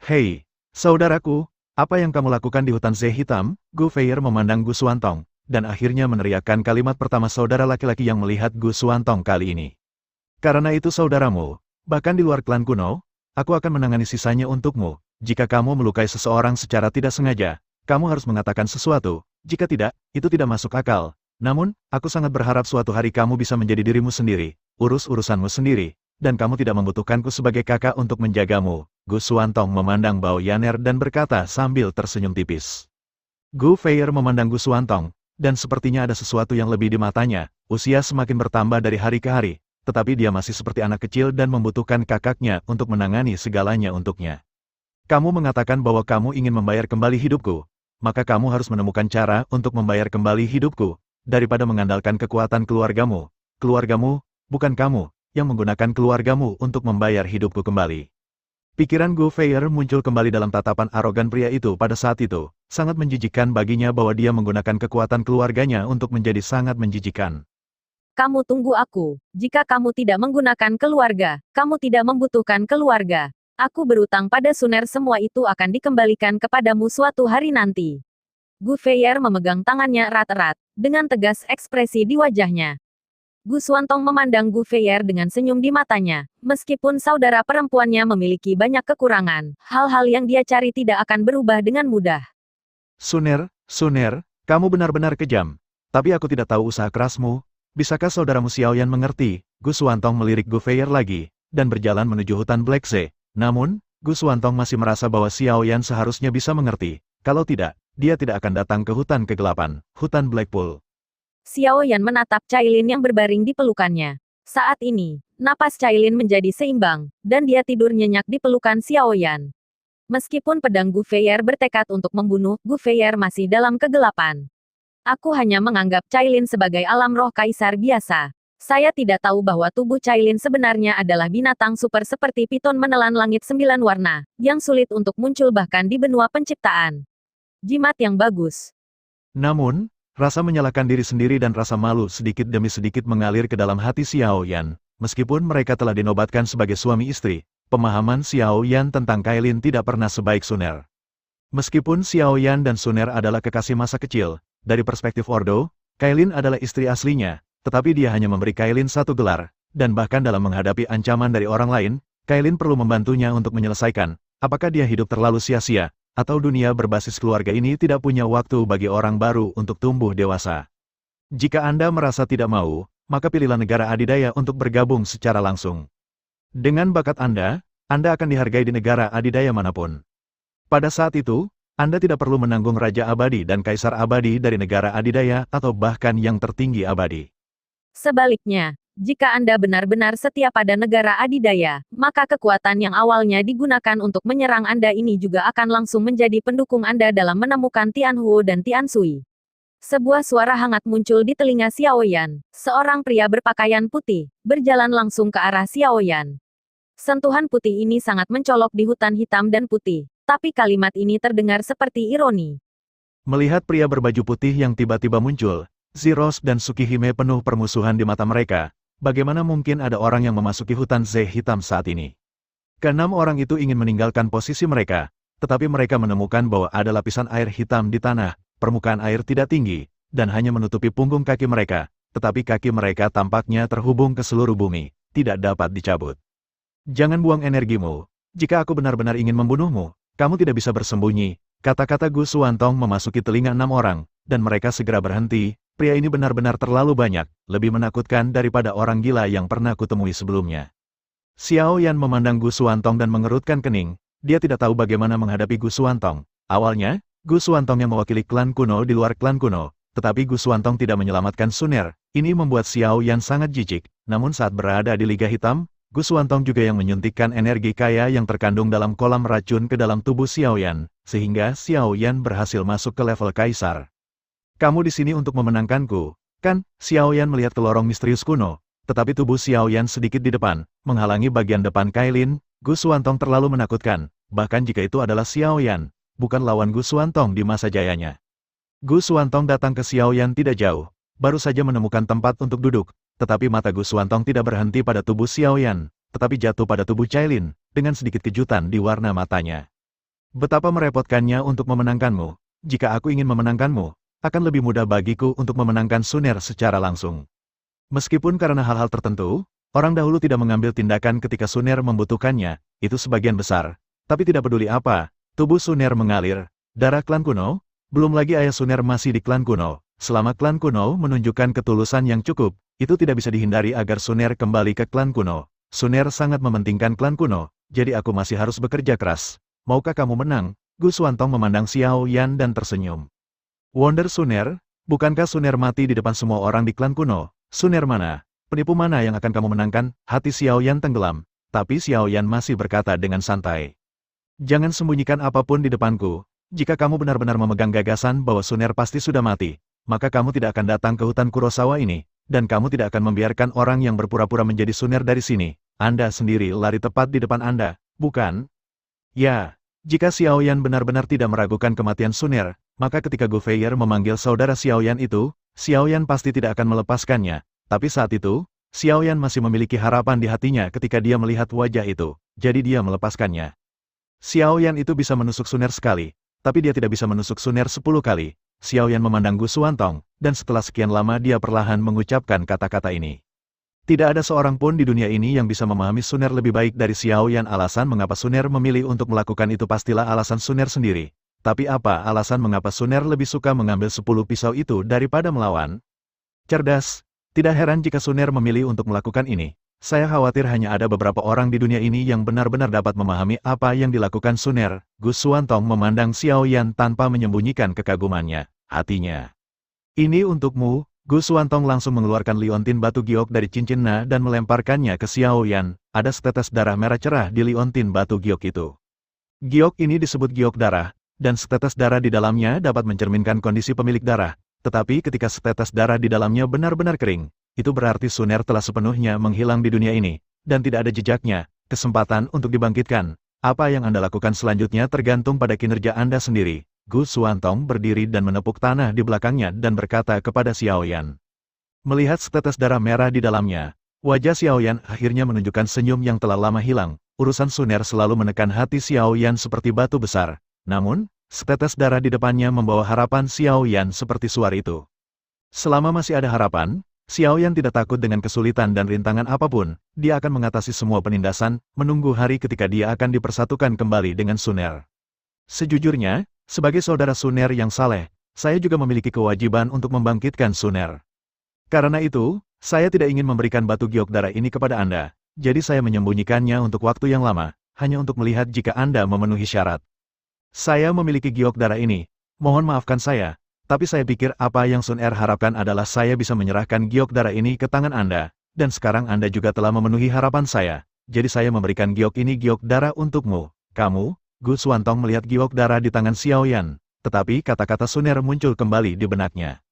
Hei, saudaraku. Apa yang kamu lakukan di hutan Ze Hitam? Gu Feier memandang Gu Xuantong, dan akhirnya meneriakkan kalimat pertama saudara laki-laki yang melihat Gu Xuantong kali ini. Karena itu saudaramu, bahkan di luar klan kuno, aku akan menangani sisanya untukmu. Jika kamu melukai seseorang secara tidak sengaja, kamu harus mengatakan sesuatu. Jika tidak, itu tidak masuk akal. Namun, aku sangat berharap suatu hari kamu bisa menjadi dirimu sendiri, urus urusanmu sendiri, dan kamu tidak membutuhkanku sebagai kakak untuk menjagamu. Gu Xuantong memandang Bao Yaner dan berkata sambil tersenyum tipis. Gu Feier memandang Gu Xuantong, dan sepertinya ada sesuatu yang lebih di matanya. Usia semakin bertambah dari hari ke hari, tetapi dia masih seperti anak kecil dan membutuhkan kakaknya untuk menangani segalanya untuknya. Kamu mengatakan bahwa kamu ingin membayar kembali hidupku, maka kamu harus menemukan cara untuk membayar kembali hidupku, daripada mengandalkan kekuatan keluargamu. Keluargamu, bukan kamu, yang menggunakan keluargamu untuk membayar hidupku kembali. Pikiran Gu Feier muncul kembali dalam tatapan arogan pria itu pada saat itu. Sangat menjijikkan baginya bahwa dia menggunakan kekuatan keluarganya untuk menjadi sangat menjijikkan. Kamu tunggu aku. Jika kamu tidak menggunakan keluarga, kamu tidak membutuhkan keluarga. Aku berutang pada Suner, semua itu akan dikembalikan kepadamu suatu hari nanti. Gu Feier memegang tangannya erat-erat, dengan tegas ekspresi di wajahnya. Gu Xuantong memandang Gu Feier dengan senyum di matanya. Meskipun saudara perempuannya memiliki banyak kekurangan, hal-hal yang dia cari tidak akan berubah dengan mudah. Suner, kamu benar-benar kejam. Tapi aku tidak tahu usaha kerasmu. Bisakah saudaramu Xiaoyan mengerti? Gu Xuantong melirik Gu Feier lagi, dan berjalan menuju hutan Black Sea. Namun, Gu Xuantong masih merasa bahwa Xiaoyan seharusnya bisa mengerti. Kalau tidak, dia tidak akan datang ke hutan kegelapan, hutan Blackpool. Xiaoyan menatap Cailin yang berbaring di pelukannya. Saat ini, napas Cailin menjadi seimbang, dan dia tidur nyenyak di pelukan Xiaoyan. Meskipun pedang Gu Feier bertekad untuk membunuh, Gu Feier masih dalam kegelapan. Aku hanya menganggap Cailin sebagai alam roh kaisar biasa. Saya tidak tahu bahwa tubuh Cailin sebenarnya adalah binatang super seperti piton menelan langit 9 warna, yang sulit untuk muncul bahkan di benua penciptaan. Jimat yang bagus. Namun, rasa menyalahkan diri sendiri dan rasa malu sedikit demi sedikit mengalir ke dalam hati Xiaoyan. Meskipun mereka telah dinobatkan sebagai suami istri, pemahaman Xiaoyan tentang Cailin tidak pernah sebaik Suner. Meskipun Xiaoyan dan Suner adalah kekasih masa kecil, dari perspektif Ordo, Cailin adalah istri aslinya, tetapi dia hanya memberi Cailin satu gelar, dan bahkan dalam menghadapi ancaman dari orang lain, Cailin perlu membantunya untuk menyelesaikan. Apakah dia hidup terlalu sia-sia, atau dunia berbasis keluarga ini tidak punya waktu bagi orang baru untuk tumbuh dewasa? Jika Anda merasa tidak mau, maka pilihlah negara adidaya untuk bergabung secara langsung. Dengan bakat Anda akan dihargai di negara adidaya manapun. Pada saat itu, Anda tidak perlu menanggung Raja Abadi dan Kaisar Abadi dari negara adidaya atau bahkan yang tertinggi abadi. Sebaliknya, jika Anda benar-benar setia pada negara adidaya, maka kekuatan yang awalnya digunakan untuk menyerang Anda ini juga akan langsung menjadi pendukung Anda dalam menemukan Tianhuo dan Tiansui. Sebuah suara hangat muncul di telinga Xiaoyan. Seorang pria berpakaian putih, berjalan langsung ke arah Xiaoyan. Sentuhan putih ini sangat mencolok di hutan hitam dan putih, tapi kalimat ini terdengar seperti ironi. Melihat pria berbaju putih yang tiba-tiba muncul, Zeros dan Tsukihime penuh permusuhan di mata mereka. Bagaimana mungkin ada orang yang memasuki hutan Ze hitam saat ini? Keenam orang itu ingin meninggalkan posisi mereka, tetapi mereka menemukan bahwa ada lapisan air hitam di tanah, permukaan air tidak tinggi, dan hanya menutupi punggung kaki mereka, tetapi kaki mereka tampaknya terhubung ke seluruh bumi, tidak dapat dicabut. Jangan buang energimu. Jika aku benar-benar ingin membunuhmu, kamu tidak bisa bersembunyi. Kata-kata Gu Xuantong memasuki telinga 6 orang, dan mereka segera berhenti. Pria ini benar-benar terlalu banyak, lebih menakutkan daripada orang gila yang pernah kutemui sebelumnya. Xiaoyan memandang Gu Xuantong dan mengerutkan kening. Dia tidak tahu bagaimana menghadapi Gu Xuantong. Awalnya, Gu Xuantong yang mewakili klan kuno di luar klan kuno, tetapi Gu Xuantong tidak menyelamatkan Suner. Ini membuat Xiaoyan sangat jijik. Namun saat berada di Liga Hitam, Gu Xuantong juga yang menyuntikkan energi kaya yang terkandung dalam kolam racun ke dalam tubuh Xiaoyan, sehingga Xiaoyan berhasil masuk ke level kaisar. Kamu di sini untuk memenangkanku, kan? Xiaoyan melihat ke lorong misterius kuno, tetapi tubuh Xiaoyan sedikit di depan, menghalangi bagian depan Cailin. Gu Xuantong terlalu menakutkan, bahkan jika itu adalah Xiaoyan, bukan lawan Gu Xuantong di masa jayanya. Gu Xuantong datang ke Xiaoyan tidak jauh, baru saja menemukan tempat untuk duduk, tetapi mata Gu Xuantong tidak berhenti pada tubuh Xiaoyan, tetapi jatuh pada tubuh Cailin, dengan sedikit kejutan di warna matanya. Betapa merepotkannya untuk memenangkanmu. Jika aku ingin memenangkanmu, akan lebih mudah bagiku untuk memenangkan Suner secara langsung. Meskipun karena hal-hal tertentu, orang dahulu tidak mengambil tindakan ketika Suner membutuhkannya, itu sebagian besar. Tapi tidak peduli apa, tubuh Suner mengalir, darah klan kuno, belum lagi ayah Suner masih di klan kuno, selama klan kuno menunjukkan ketulusan yang cukup, itu tidak bisa dihindari agar Suner kembali ke klan kuno. Suner sangat mementingkan klan kuno, jadi aku masih harus bekerja keras. Maukah kamu menang? Gu Xuantong memandang Xiao Yan dan tersenyum. Wonder Suner, bukankah Suner mati di depan semua orang di klan kuno? Suner mana? Penipu mana yang akan kamu menangkan? Hati Xiao Yan tenggelam, tapi Xiao Yan masih berkata dengan santai. Jangan sembunyikan apapun di depanku. Jika kamu benar-benar memegang gagasan bahwa Suner pasti sudah mati, maka kamu tidak akan datang ke hutan Kurosawa ini, dan kamu tidak akan membiarkan orang yang berpura-pura menjadi Suner dari sini. Anda sendiri lari tepat di depan Anda, bukan? Ya, jika Xiao Yan benar-benar tidak meragukan kematian Suner, maka ketika Gu Feier memanggil saudara Xiao Yan itu, Xiao Yan pasti tidak akan melepaskannya. Tapi saat itu, Xiao Yan masih memiliki harapan di hatinya ketika dia melihat wajah itu, jadi dia melepaskannya. Xiao Yan itu bisa menusuk Suner sekali, tapi dia tidak bisa menusuk Suner 10 kali. Xiao Yan memandang Gu Xuantong, dan setelah sekian lama dia perlahan mengucapkan kata-kata ini. Tidak ada seorang pun di dunia ini yang bisa memahami Suner lebih baik dari Xiao Yan. Alasan mengapa Suner memilih untuk melakukan itu pastilah alasan Suner sendiri. Tapi apa alasan mengapa Suner lebih suka mengambil 10 pisau itu daripada melawan? Cerdas. Tidak heran jika Suner memilih untuk melakukan ini. Saya khawatir hanya ada beberapa orang di dunia ini yang benar-benar dapat memahami apa yang dilakukan Suner. Gu Xuantong memandang Xiao Yan tanpa menyembunyikan kekagumannya. Hatinya. Ini untukmu. Gu Xuantong langsung mengeluarkan liontin batu giok dari cincinnya dan melemparkannya ke Xiao Yan. Ada setetes darah merah cerah di liontin batu giok itu. Giok ini disebut giok darah, dan setetes darah di dalamnya dapat mencerminkan kondisi pemilik darah. Tetapi ketika setetes darah di dalamnya benar-benar kering, itu berarti Suner telah sepenuhnya menghilang di dunia ini, dan tidak ada jejaknya. Kesempatan untuk dibangkitkan. Apa yang Anda lakukan selanjutnya tergantung pada kinerja Anda sendiri. Gu Xuantong berdiri dan menepuk tanah di belakangnya dan berkata kepada Xiao Yan. Melihat setetes darah merah di dalamnya, wajah Xiao Yan akhirnya menunjukkan senyum yang telah lama hilang. Urusan Suner selalu menekan hati Xiao Yan seperti batu besar. Namun, setetes darah di depannya membawa harapan Xiao Yan seperti suar itu. Selama masih ada harapan, Xiao Yan tidak takut dengan kesulitan dan rintangan apapun. Dia akan mengatasi semua penindasan, menunggu hari ketika dia akan dipersatukan kembali dengan Suner. Sejujurnya, sebagai saudara Suner yang saleh, saya juga memiliki kewajiban untuk membangkitkan Suner. Karena itu, saya tidak ingin memberikan batu giok darah ini kepada Anda, jadi saya menyembunyikannya untuk waktu yang lama, hanya untuk melihat jika Anda memenuhi syarat. Saya memiliki giok darah ini, mohon maafkan saya, tapi saya pikir apa yang Suner harapkan adalah saya bisa menyerahkan giok darah ini ke tangan Anda, dan sekarang Anda juga telah memenuhi harapan saya, jadi saya memberikan giok ini giok darah untukmu, kamu. Gu Xuantong melihat giok darah di tangan Xiao Yan, tetapi kata-kata Suner muncul kembali di benaknya.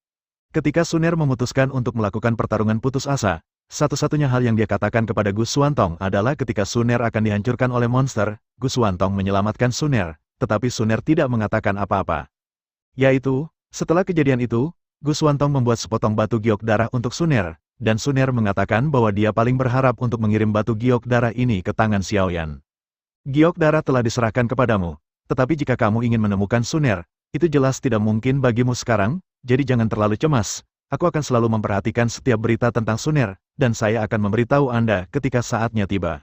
Ketika Suner memutuskan untuk melakukan pertarungan putus asa, satu-satunya hal yang dia katakan kepada Gu Xuantong adalah ketika Suner akan dihancurkan oleh monster, Gu Xuantong menyelamatkan Suner, tetapi Suner tidak mengatakan apa-apa. Yaitu, setelah kejadian itu, Gu Xuantong membuat sepotong batu giok darah untuk Suner, dan Suner mengatakan bahwa dia paling berharap untuk mengirim batu giok darah ini ke tangan Xiao Yan. Giok darah telah diserahkan kepadamu, tetapi jika kamu ingin menemukan Suner, itu jelas tidak mungkin bagimu sekarang, jadi jangan terlalu cemas. Aku akan selalu memperhatikan setiap berita tentang Suner, dan saya akan memberitahu Anda ketika saatnya tiba.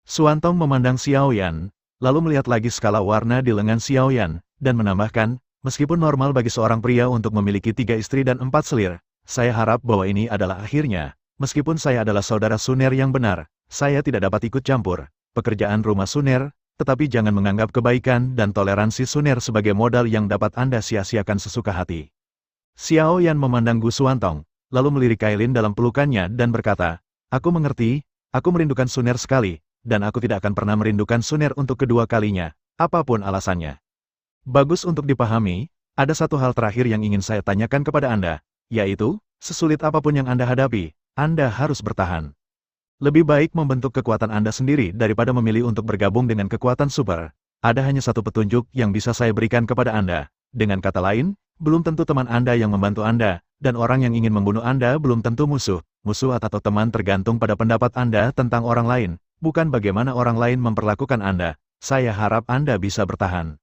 Xuantong memandang Xiao Yan, lalu melihat lagi skala warna di lengan Xiao Yan, dan menambahkan, meskipun normal bagi seorang pria untuk memiliki 3 istri dan 4 selir, saya harap bahwa ini adalah akhirnya. Meskipun saya adalah saudara Suner yang benar, saya tidak dapat ikut campur pekerjaan rumah Suner, tetapi jangan menganggap kebaikan dan toleransi Suner sebagai modal yang dapat Anda sia-siakan sesuka hati. Xiao Yan memandang Gu Xuantong, lalu melirik Kailin dalam pelukannya dan berkata, aku mengerti, aku merindukan Suner sekali, dan aku tidak akan pernah merindukan Suner untuk kedua kalinya, apapun alasannya. Bagus untuk dipahami, ada satu hal terakhir yang ingin saya tanyakan kepada Anda, yaitu, sesulit apapun yang Anda hadapi, Anda harus bertahan. Lebih baik membentuk kekuatan Anda sendiri daripada memilih untuk bergabung dengan kekuatan super. Ada hanya satu petunjuk yang bisa saya berikan kepada Anda. Dengan kata lain, belum tentu teman Anda yang membantu Anda, dan orang yang ingin membunuh Anda belum tentu musuh. Musuh atau teman tergantung pada pendapat Anda tentang orang lain, bukan bagaimana orang lain memperlakukan Anda. Saya harap Anda bisa bertahan.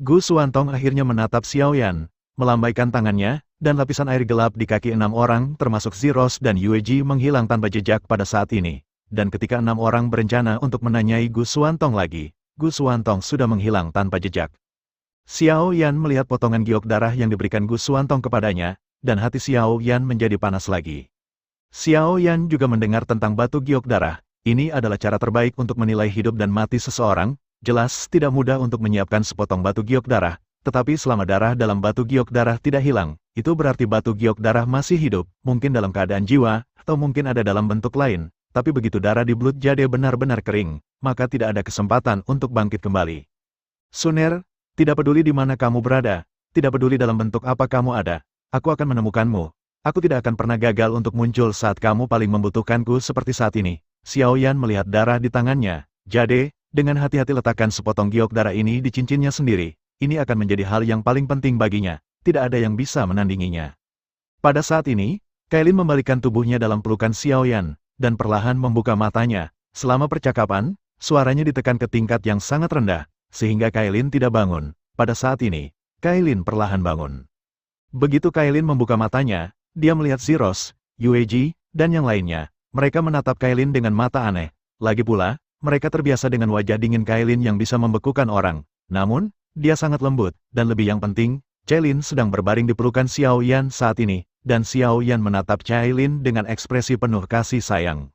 Gu Xuantong akhirnya menatap Xiao Yan, melambaikan tangannya, dan lapisan air gelap di kaki 6 orang termasuk Ziros dan Yueji menghilang tanpa jejak pada saat ini. Dan ketika 6 orang berencana untuk menanyai Gu Xuantong lagi, Gu Xuantong sudah menghilang tanpa jejak. Xiao Yan melihat potongan giok darah yang diberikan Gu Xuantong kepadanya, dan hati Xiao Yan menjadi panas lagi. Xiao Yan juga mendengar tentang batu giok darah. Ini adalah cara terbaik untuk menilai hidup dan mati seseorang. Jelas tidak mudah untuk menyiapkan sepotong batu giok darah, tetapi selama darah dalam batu giok darah tidak hilang, itu berarti batu giok darah masih hidup, mungkin dalam keadaan jiwa, atau mungkin ada dalam bentuk lain. Tapi begitu darah di Blood Jade benar-benar kering, maka tidak ada kesempatan untuk bangkit kembali. Suner, tidak peduli di mana kamu berada, tidak peduli dalam bentuk apa kamu ada, aku akan menemukanmu. Aku tidak akan pernah gagal untuk muncul saat kamu paling membutuhkanku seperti saat ini. Xiao Yan melihat darah di tangannya. Jade, dengan hati-hati letakkan sepotong giok darah ini di cincinnya sendiri. Ini akan menjadi hal yang paling penting baginya. Tidak ada yang bisa menandinginya. Pada saat ini, Kailin membalikkan tubuhnya dalam pelukan Xiao Yan, dan perlahan membuka matanya. Selama percakapan, suaranya ditekan ke tingkat yang sangat rendah, sehingga Kailin tidak bangun. Pada saat ini, Kailin perlahan bangun. Begitu Kailin membuka matanya, dia melihat Zeros, Yueji, dan yang lainnya. Mereka menatap Kailin dengan mata aneh. Lagi pula, mereka terbiasa dengan wajah dingin Kailin yang bisa membekukan orang. Namun, dia sangat lembut, dan lebih yang penting, Cailin sedang berbaring di pelukan Xiao Yan saat ini, dan Xiao Yan menatap Cailin dengan ekspresi penuh kasih sayang.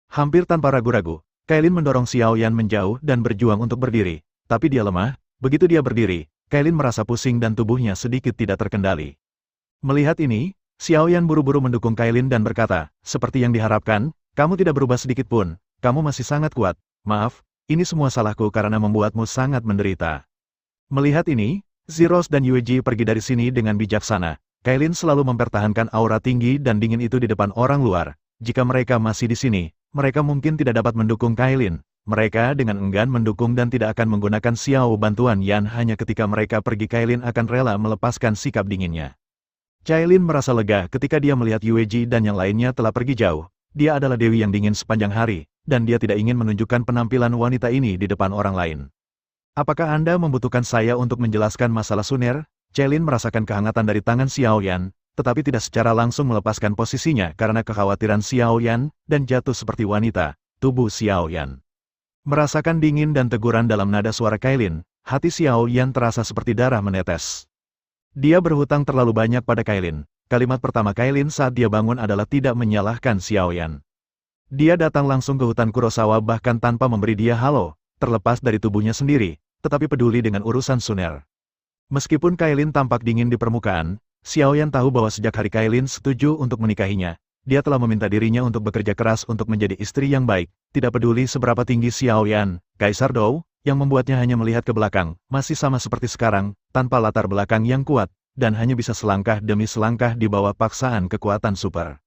Hampir tanpa ragu-ragu, Cailin mendorong Xiao Yan menjauh dan berjuang untuk berdiri. Tapi dia lemah, begitu dia berdiri, Cailin merasa pusing dan tubuhnya sedikit tidak terkendali. Melihat ini, Xiao Yan buru-buru mendukung Cailin dan berkata, seperti yang diharapkan, kamu tidak berubah sedikit pun, kamu masih sangat kuat. Maaf, ini semua salahku karena membuatmu sangat menderita. Melihat ini, Zeros dan Yueji pergi dari sini dengan bijaksana. Cailin selalu mempertahankan aura tinggi dan dingin itu di depan orang luar. Jika mereka masih di sini, mereka mungkin tidak dapat mendukung Cailin. Mereka dengan enggan mendukung dan tidak akan menggunakan Xiao bantuan Yan hanya ketika mereka pergi Cailin akan rela melepaskan sikap dinginnya. Cailin merasa lega ketika dia melihat Yueji dan yang lainnya telah pergi jauh. Dia adalah dewi yang dingin sepanjang hari, dan dia tidak ingin menunjukkan penampilan wanita ini di depan orang lain. Apakah Anda membutuhkan saya untuk menjelaskan masalah Suner? Cailin merasakan kehangatan dari tangan Xiao Yan, tetapi tidak secara langsung melepaskan posisinya karena kekhawatiran Xiao Yan, dan jatuh seperti wanita, tubuh Xiao Yan. Merasakan dingin dan teguran dalam nada suara Cailin, hati Xiao Yan terasa seperti darah menetes. Dia berhutang terlalu banyak pada Cailin. Kalimat pertama Cailin saat dia bangun adalah tidak menyalahkan Xiao Yan. Dia datang langsung ke hutan Kurosawa bahkan tanpa memberi dia halo, terlepas dari tubuhnya sendiri, tetapi peduli dengan urusan Suner. Meskipun Cailin tampak dingin di permukaan, Xiao Yan tahu bahwa sejak hari Cailin setuju untuk menikahinya, dia telah meminta dirinya untuk bekerja keras untuk menjadi istri yang baik, tidak peduli seberapa tinggi Xiao Yan, Kaisar Dou, yang membuatnya hanya melihat ke belakang, masih sama seperti sekarang, tanpa latar belakang yang kuat, dan hanya bisa selangkah demi selangkah di bawah paksaan kekuatan super.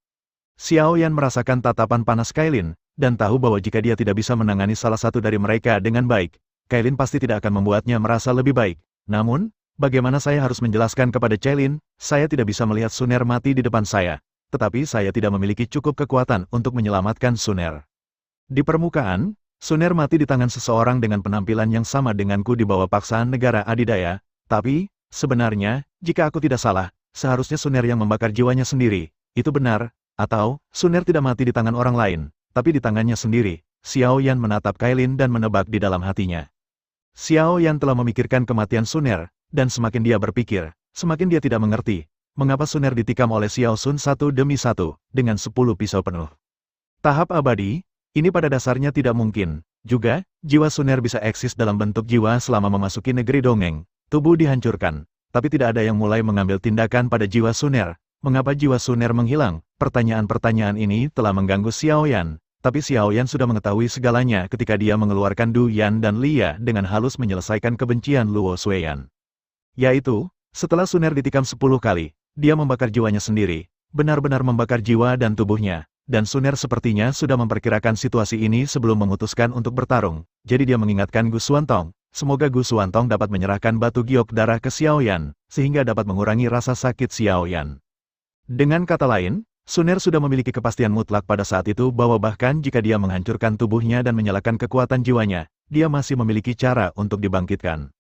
Xiao Yan merasakan tatapan panas Cailin, dan tahu bahwa jika dia tidak bisa menangani salah satu dari mereka dengan baik, Cailin pasti tidak akan membuatnya merasa lebih baik. Namun, bagaimana saya harus menjelaskan kepada Cailin, saya tidak bisa melihat Suner mati di depan saya, tetapi saya tidak memiliki cukup kekuatan untuk menyelamatkan Suner. Di permukaan, Suner mati di tangan seseorang dengan penampilan yang sama denganku di bawah paksaan negara adidaya, tapi, sebenarnya, jika aku tidak salah, seharusnya Suner yang membakar jiwanya sendiri. Itu benar, atau, Suner tidak mati di tangan orang lain, tapi di tangannya sendiri. Xiao Yan menatap Cailin dan menebak di dalam hatinya. Xiao Yan telah memikirkan kematian Suner, dan semakin dia berpikir, semakin dia tidak mengerti, mengapa Suner ditikam oleh Xiao Sun satu demi satu, dengan 10 pisau penuh. Tahap abadi, ini pada dasarnya tidak mungkin. Juga, jiwa Suner bisa eksis dalam bentuk jiwa selama memasuki negeri dongeng. Tubuh dihancurkan, tapi tidak ada yang mulai mengambil tindakan pada jiwa Suner. Mengapa jiwa Suner menghilang? Pertanyaan-pertanyaan ini telah mengganggu Xiao Yan, tapi Xiao Yan sudah mengetahui segalanya ketika dia mengeluarkan Du Yan dan Lia dengan halus menyelesaikan kebencian Luo Xueyan. Yaitu, setelah Suner ditikam 10 kali, dia membakar jiwanya sendiri, benar-benar membakar jiwa dan tubuhnya, dan Suner sepertinya sudah memperkirakan situasi ini sebelum memutuskan untuk bertarung, jadi dia mengingatkan Gu Xuantong. Semoga Gu Xuantong dapat menyerahkan batu giok darah ke Xiao Yan, sehingga dapat mengurangi rasa sakit Xiao Yan. Dengan kata lain, Suner sudah memiliki kepastian mutlak pada saat itu bahwa bahkan jika dia menghancurkan tubuhnya dan menyalakan kekuatan jiwanya, dia masih memiliki cara untuk dibangkitkan.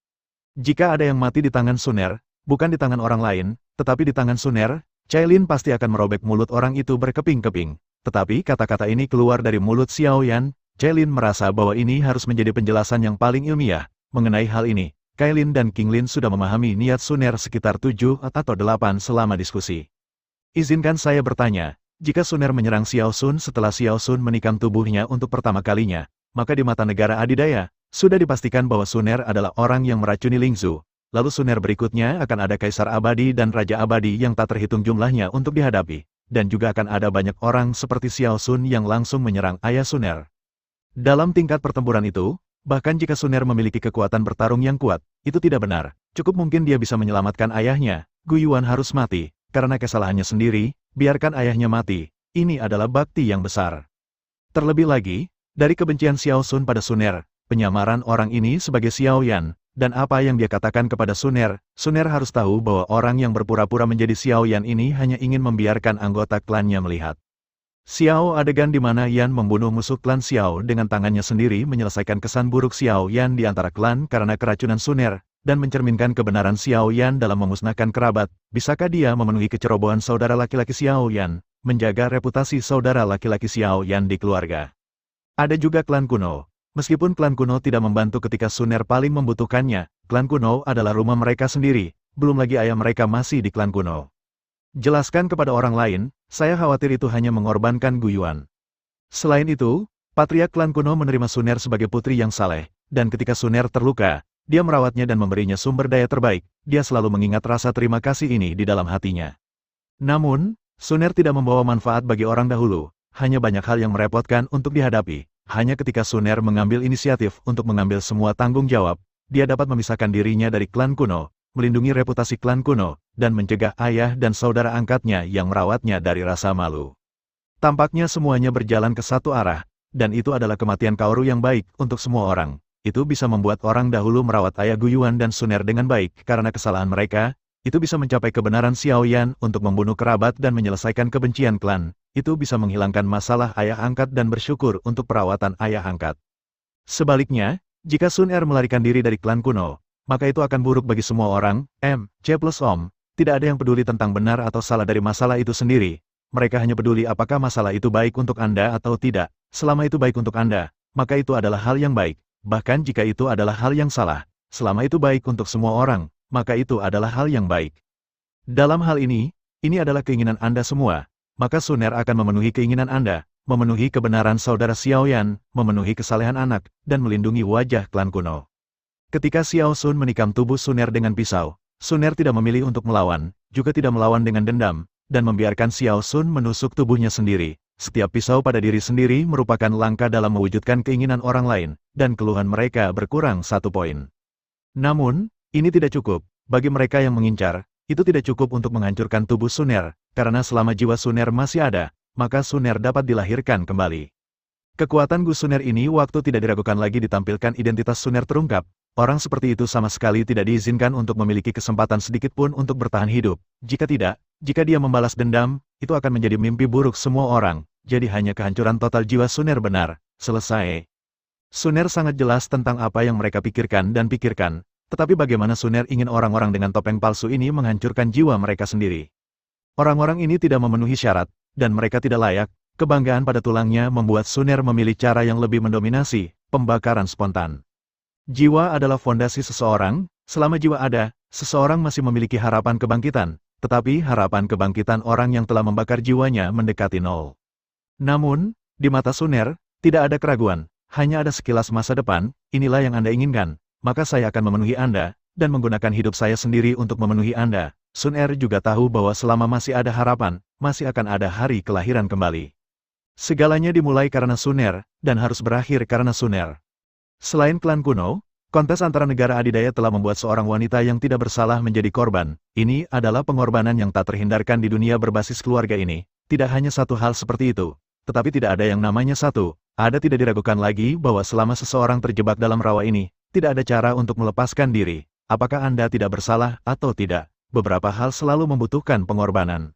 Jika ada yang mati di tangan Suner, bukan di tangan orang lain, tetapi di tangan Suner, Cailin pasti akan merobek mulut orang itu berkeping-keping. Tetapi kata-kata ini keluar dari mulut Xiao Yan, Cailin merasa bahwa ini harus menjadi penjelasan yang paling ilmiah. Mengenai hal ini, Cailin dan Qinglin sudah memahami niat Suner sekitar 7 atau 8 selama diskusi. Izinkan saya bertanya, jika Suner menyerang Xiao Sun setelah Xiao Sun menikam tubuhnya untuk pertama kalinya, maka di mata negara adidaya, sudah dipastikan bahwa Suner adalah orang yang meracuni Lingzhu. Lalu Suner berikutnya akan ada Kaisar Abadi dan Raja Abadi yang tak terhitung jumlahnya untuk dihadapi. Dan juga akan ada banyak orang seperti Xiao Sun yang langsung menyerang ayah Suner. Dalam tingkat pertempuran itu, bahkan jika Suner memiliki kekuatan bertarung yang kuat, itu tidak benar. Cukup mungkin dia bisa menyelamatkan ayahnya. Gu Yuan harus mati, karena kesalahannya sendiri, biarkan ayahnya mati. Ini adalah bakti yang besar. Terlebih lagi, dari kebencian Xiao Sun pada Suner, penyamaran orang ini sebagai Xiao Yan, dan apa yang dia katakan kepada Suner, Suner harus tahu bahwa orang yang berpura-pura menjadi Xiao Yan ini hanya ingin membiarkan anggota klannya melihat. Xiao adegan di mana Yan membunuh musuh klan Xiao dengan tangannya sendiri menyelesaikan kesan buruk Xiao Yan di antara klan karena keracunan Suner, dan mencerminkan kebenaran Xiao Yan dalam memusnahkan kerabat. Bisakah dia memenuhi kecerobohan saudara laki-laki Xiao Yan, menjaga reputasi saudara laki-laki Xiao Yan di keluarga? Ada juga klan kuno. Meskipun klan kuno tidak membantu ketika Suner paling membutuhkannya, klan kuno adalah rumah mereka sendiri, belum lagi ayah mereka masih di klan kuno. Jelaskan kepada orang lain, saya khawatir itu hanya mengorbankan Gu Yuan. Selain itu, patriark klan kuno menerima Suner sebagai putri yang saleh, dan ketika Suner terluka, dia merawatnya dan memberinya sumber daya terbaik. Dia selalu mengingat rasa terima kasih ini di dalam hatinya. Namun, Suner tidak membawa manfaat bagi orang dahulu, hanya banyak hal yang merepotkan untuk dihadapi. Hanya ketika Suner mengambil inisiatif untuk mengambil semua tanggung jawab, dia dapat memisahkan dirinya dari klan kuno, melindungi reputasi klan kuno, dan mencegah ayah dan saudara angkatnya yang merawatnya dari rasa malu. Tampaknya semuanya berjalan ke satu arah, dan itu adalah kematian Kaoru yang baik untuk semua orang. Itu bisa membuat orang dahulu merawat ayah Gu Yuan dan Suner dengan baik karena kesalahan mereka. Itu bisa mencapai kebenaran Xiao Yan untuk membunuh kerabat dan menyelesaikan kebencian klan. Itu bisa menghilangkan masalah ayah angkat dan bersyukur untuk perawatan ayah angkat. Sebaliknya, jika Suner melarikan diri dari klan kuno, maka itu akan buruk bagi semua orang. Om, tidak ada yang peduli tentang benar atau salah dari masalah itu sendiri. Mereka hanya peduli apakah masalah itu baik untuk Anda atau tidak. Selama itu baik untuk Anda, maka itu adalah hal yang baik. Bahkan jika itu adalah hal yang salah, selama itu baik untuk semua orang, maka itu adalah hal yang baik. Dalam hal ini adalah keinginan Anda semua, maka Suner akan memenuhi keinginan Anda, memenuhi kebenaran saudara Xiao Yan, memenuhi kesalehan anak, dan melindungi wajah klan kuno. Ketika Xiao Sun menikam tubuh Suner dengan pisau, Suner tidak memilih untuk melawan, juga tidak melawan dengan dendam, dan membiarkan Xiao Sun menusuk tubuhnya sendiri. Setiap pisau pada diri sendiri merupakan langkah dalam mewujudkan keinginan orang lain, dan keluhan mereka berkurang 1 poin. Namun, ini tidak cukup. Bagi mereka yang mengincar, itu tidak cukup untuk menghancurkan tubuh Suner, karena selama jiwa Suner masih ada, maka Suner dapat dilahirkan kembali. Kekuatan Gu Suner ini waktu tidak diragukan lagi ditampilkan identitas Suner terungkap. Orang seperti itu sama sekali tidak diizinkan untuk memiliki kesempatan sedikit pun untuk bertahan hidup. Jika tidak, jika dia membalas dendam, itu akan menjadi mimpi buruk semua orang. Jadi hanya kehancuran total jiwa Suner benar. Selesai. Suner sangat jelas tentang apa yang mereka pikirkan dan pikirkan. Tetapi bagaimana Suner ingin orang-orang dengan topeng palsu ini menghancurkan jiwa mereka sendiri. Orang-orang ini tidak memenuhi syarat, dan mereka tidak layak. Kebanggaan pada tulangnya membuat Suner memilih cara yang lebih mendominasi, pembakaran spontan. Jiwa adalah fondasi seseorang. Selama jiwa ada, seseorang masih memiliki harapan kebangkitan. Tetapi harapan kebangkitan orang yang telah membakar jiwanya mendekati nol. Namun, di mata Suner, tidak ada keraguan, hanya ada sekilas masa depan. Inilah yang Anda inginkan, maka saya akan memenuhi Anda, dan menggunakan hidup saya sendiri untuk memenuhi Anda. Suner juga tahu bahwa selama masih ada harapan, masih akan ada hari kelahiran kembali. Segalanya dimulai karena Suner, dan harus berakhir karena Suner. Selain klan kuno, kontes antara negara adidaya telah membuat seorang wanita yang tidak bersalah menjadi korban. Ini adalah pengorbanan yang tak terhindarkan di dunia berbasis keluarga ini. Tidak hanya satu hal seperti itu. Tetapi tidak ada yang namanya satu. Ada tidak diragukan lagi bahwa selama seseorang terjebak dalam rawa ini, tidak ada cara untuk melepaskan diri. Apakah Anda tidak bersalah atau tidak? Beberapa hal selalu membutuhkan pengorbanan.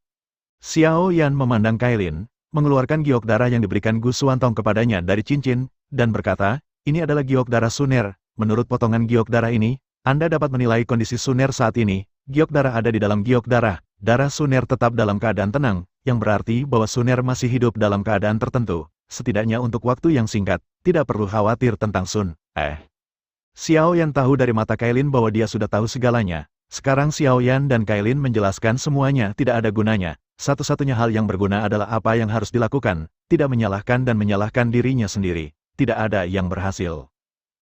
Xiao Yan memandang Kailin, mengeluarkan giok darah yang diberikan Gu Xuantong kepadanya dari cincin, dan berkata, ini adalah giok darah Suner. Menurut potongan giok darah ini, Anda dapat menilai kondisi Suner saat ini. Giok darah ada di dalam giok darah. Darah Suner tetap dalam keadaan tenang, yang berarti bahwa Suner masih hidup dalam keadaan tertentu. Setidaknya untuk waktu yang singkat, tidak perlu khawatir tentang Sun. Xiao Yan tahu dari mata Kailin bahwa dia sudah tahu segalanya. Sekarang Xiaoyan dan Kailin menjelaskan semuanya tidak ada gunanya. Satu-satunya hal yang berguna adalah apa yang harus dilakukan, tidak menyalahkan dan menyalahkan dirinya sendiri. Tidak ada yang berhasil.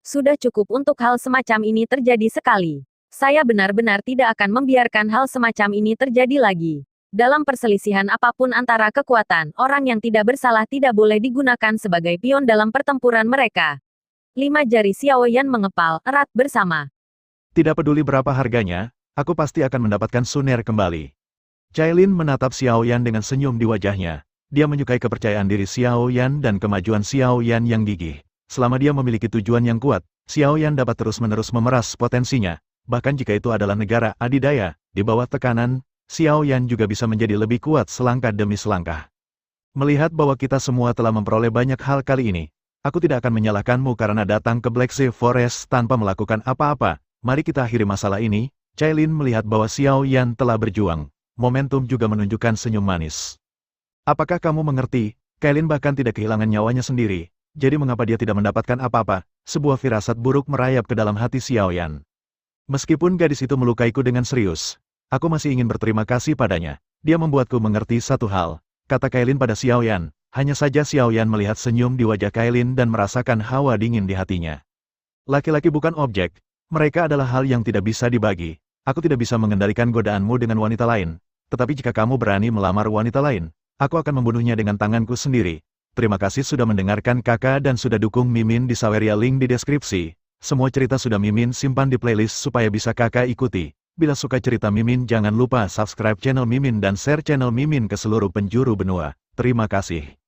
Sudah cukup untuk hal semacam ini terjadi sekali. Saya benar-benar tidak akan membiarkan hal semacam ini terjadi lagi. Dalam perselisihan apapun antara kekuatan, orang yang tidak bersalah tidak boleh digunakan sebagai pion dalam pertempuran mereka. 5 jari Xiaoyan mengepal erat bersama. Tidak peduli berapa harganya, aku pasti akan mendapatkan Suner kembali. Cailin menatap Xiaoyan dengan senyum di wajahnya. Dia menyukai kepercayaan diri Xiaoyan dan kemajuan Xiaoyan yang gigih. Selama dia memiliki tujuan yang kuat, Xiaoyan dapat terus-menerus memeras potensinya. Bahkan jika itu adalah negara adidaya, di bawah tekanan, Xiaoyan juga bisa menjadi lebih kuat selangkah demi selangkah. Melihat bahwa kita semua telah memperoleh banyak hal kali ini, aku tidak akan menyalahkanmu karena datang ke Black Sea Forest tanpa melakukan apa-apa. Mari kita akhiri masalah ini. Cailin melihat bahwa Xiaoyan telah berjuang. Momentum juga menunjukkan senyum manis. Apakah kamu mengerti? Cailin bahkan tidak kehilangan nyawanya sendiri. Jadi mengapa dia tidak mendapatkan apa-apa? Sebuah firasat buruk merayap ke dalam hati Xiaoyan. Meskipun gadis itu melukaiku dengan serius, aku masih ingin berterima kasih padanya. Dia membuatku mengerti satu hal, kata Cailin pada Xiaoyan. Hanya saja Xiaoyan melihat senyum di wajah Cailin dan merasakan hawa dingin di hatinya. Laki-laki bukan objek. Mereka adalah hal yang tidak bisa dibagi. Aku tidak bisa mengendalikan godaanmu dengan wanita lain. Tetapi jika kamu berani melamar wanita lain, aku akan membunuhnya dengan tanganku sendiri. Terima kasih sudah mendengarkan kakak dan sudah dukung Mimin di Saweria, link di deskripsi. Semua cerita sudah Mimin simpan di playlist supaya bisa kakak ikuti. Bila suka cerita Mimin jangan lupa subscribe channel Mimin dan share channel Mimin ke seluruh penjuru benua. Terima kasih.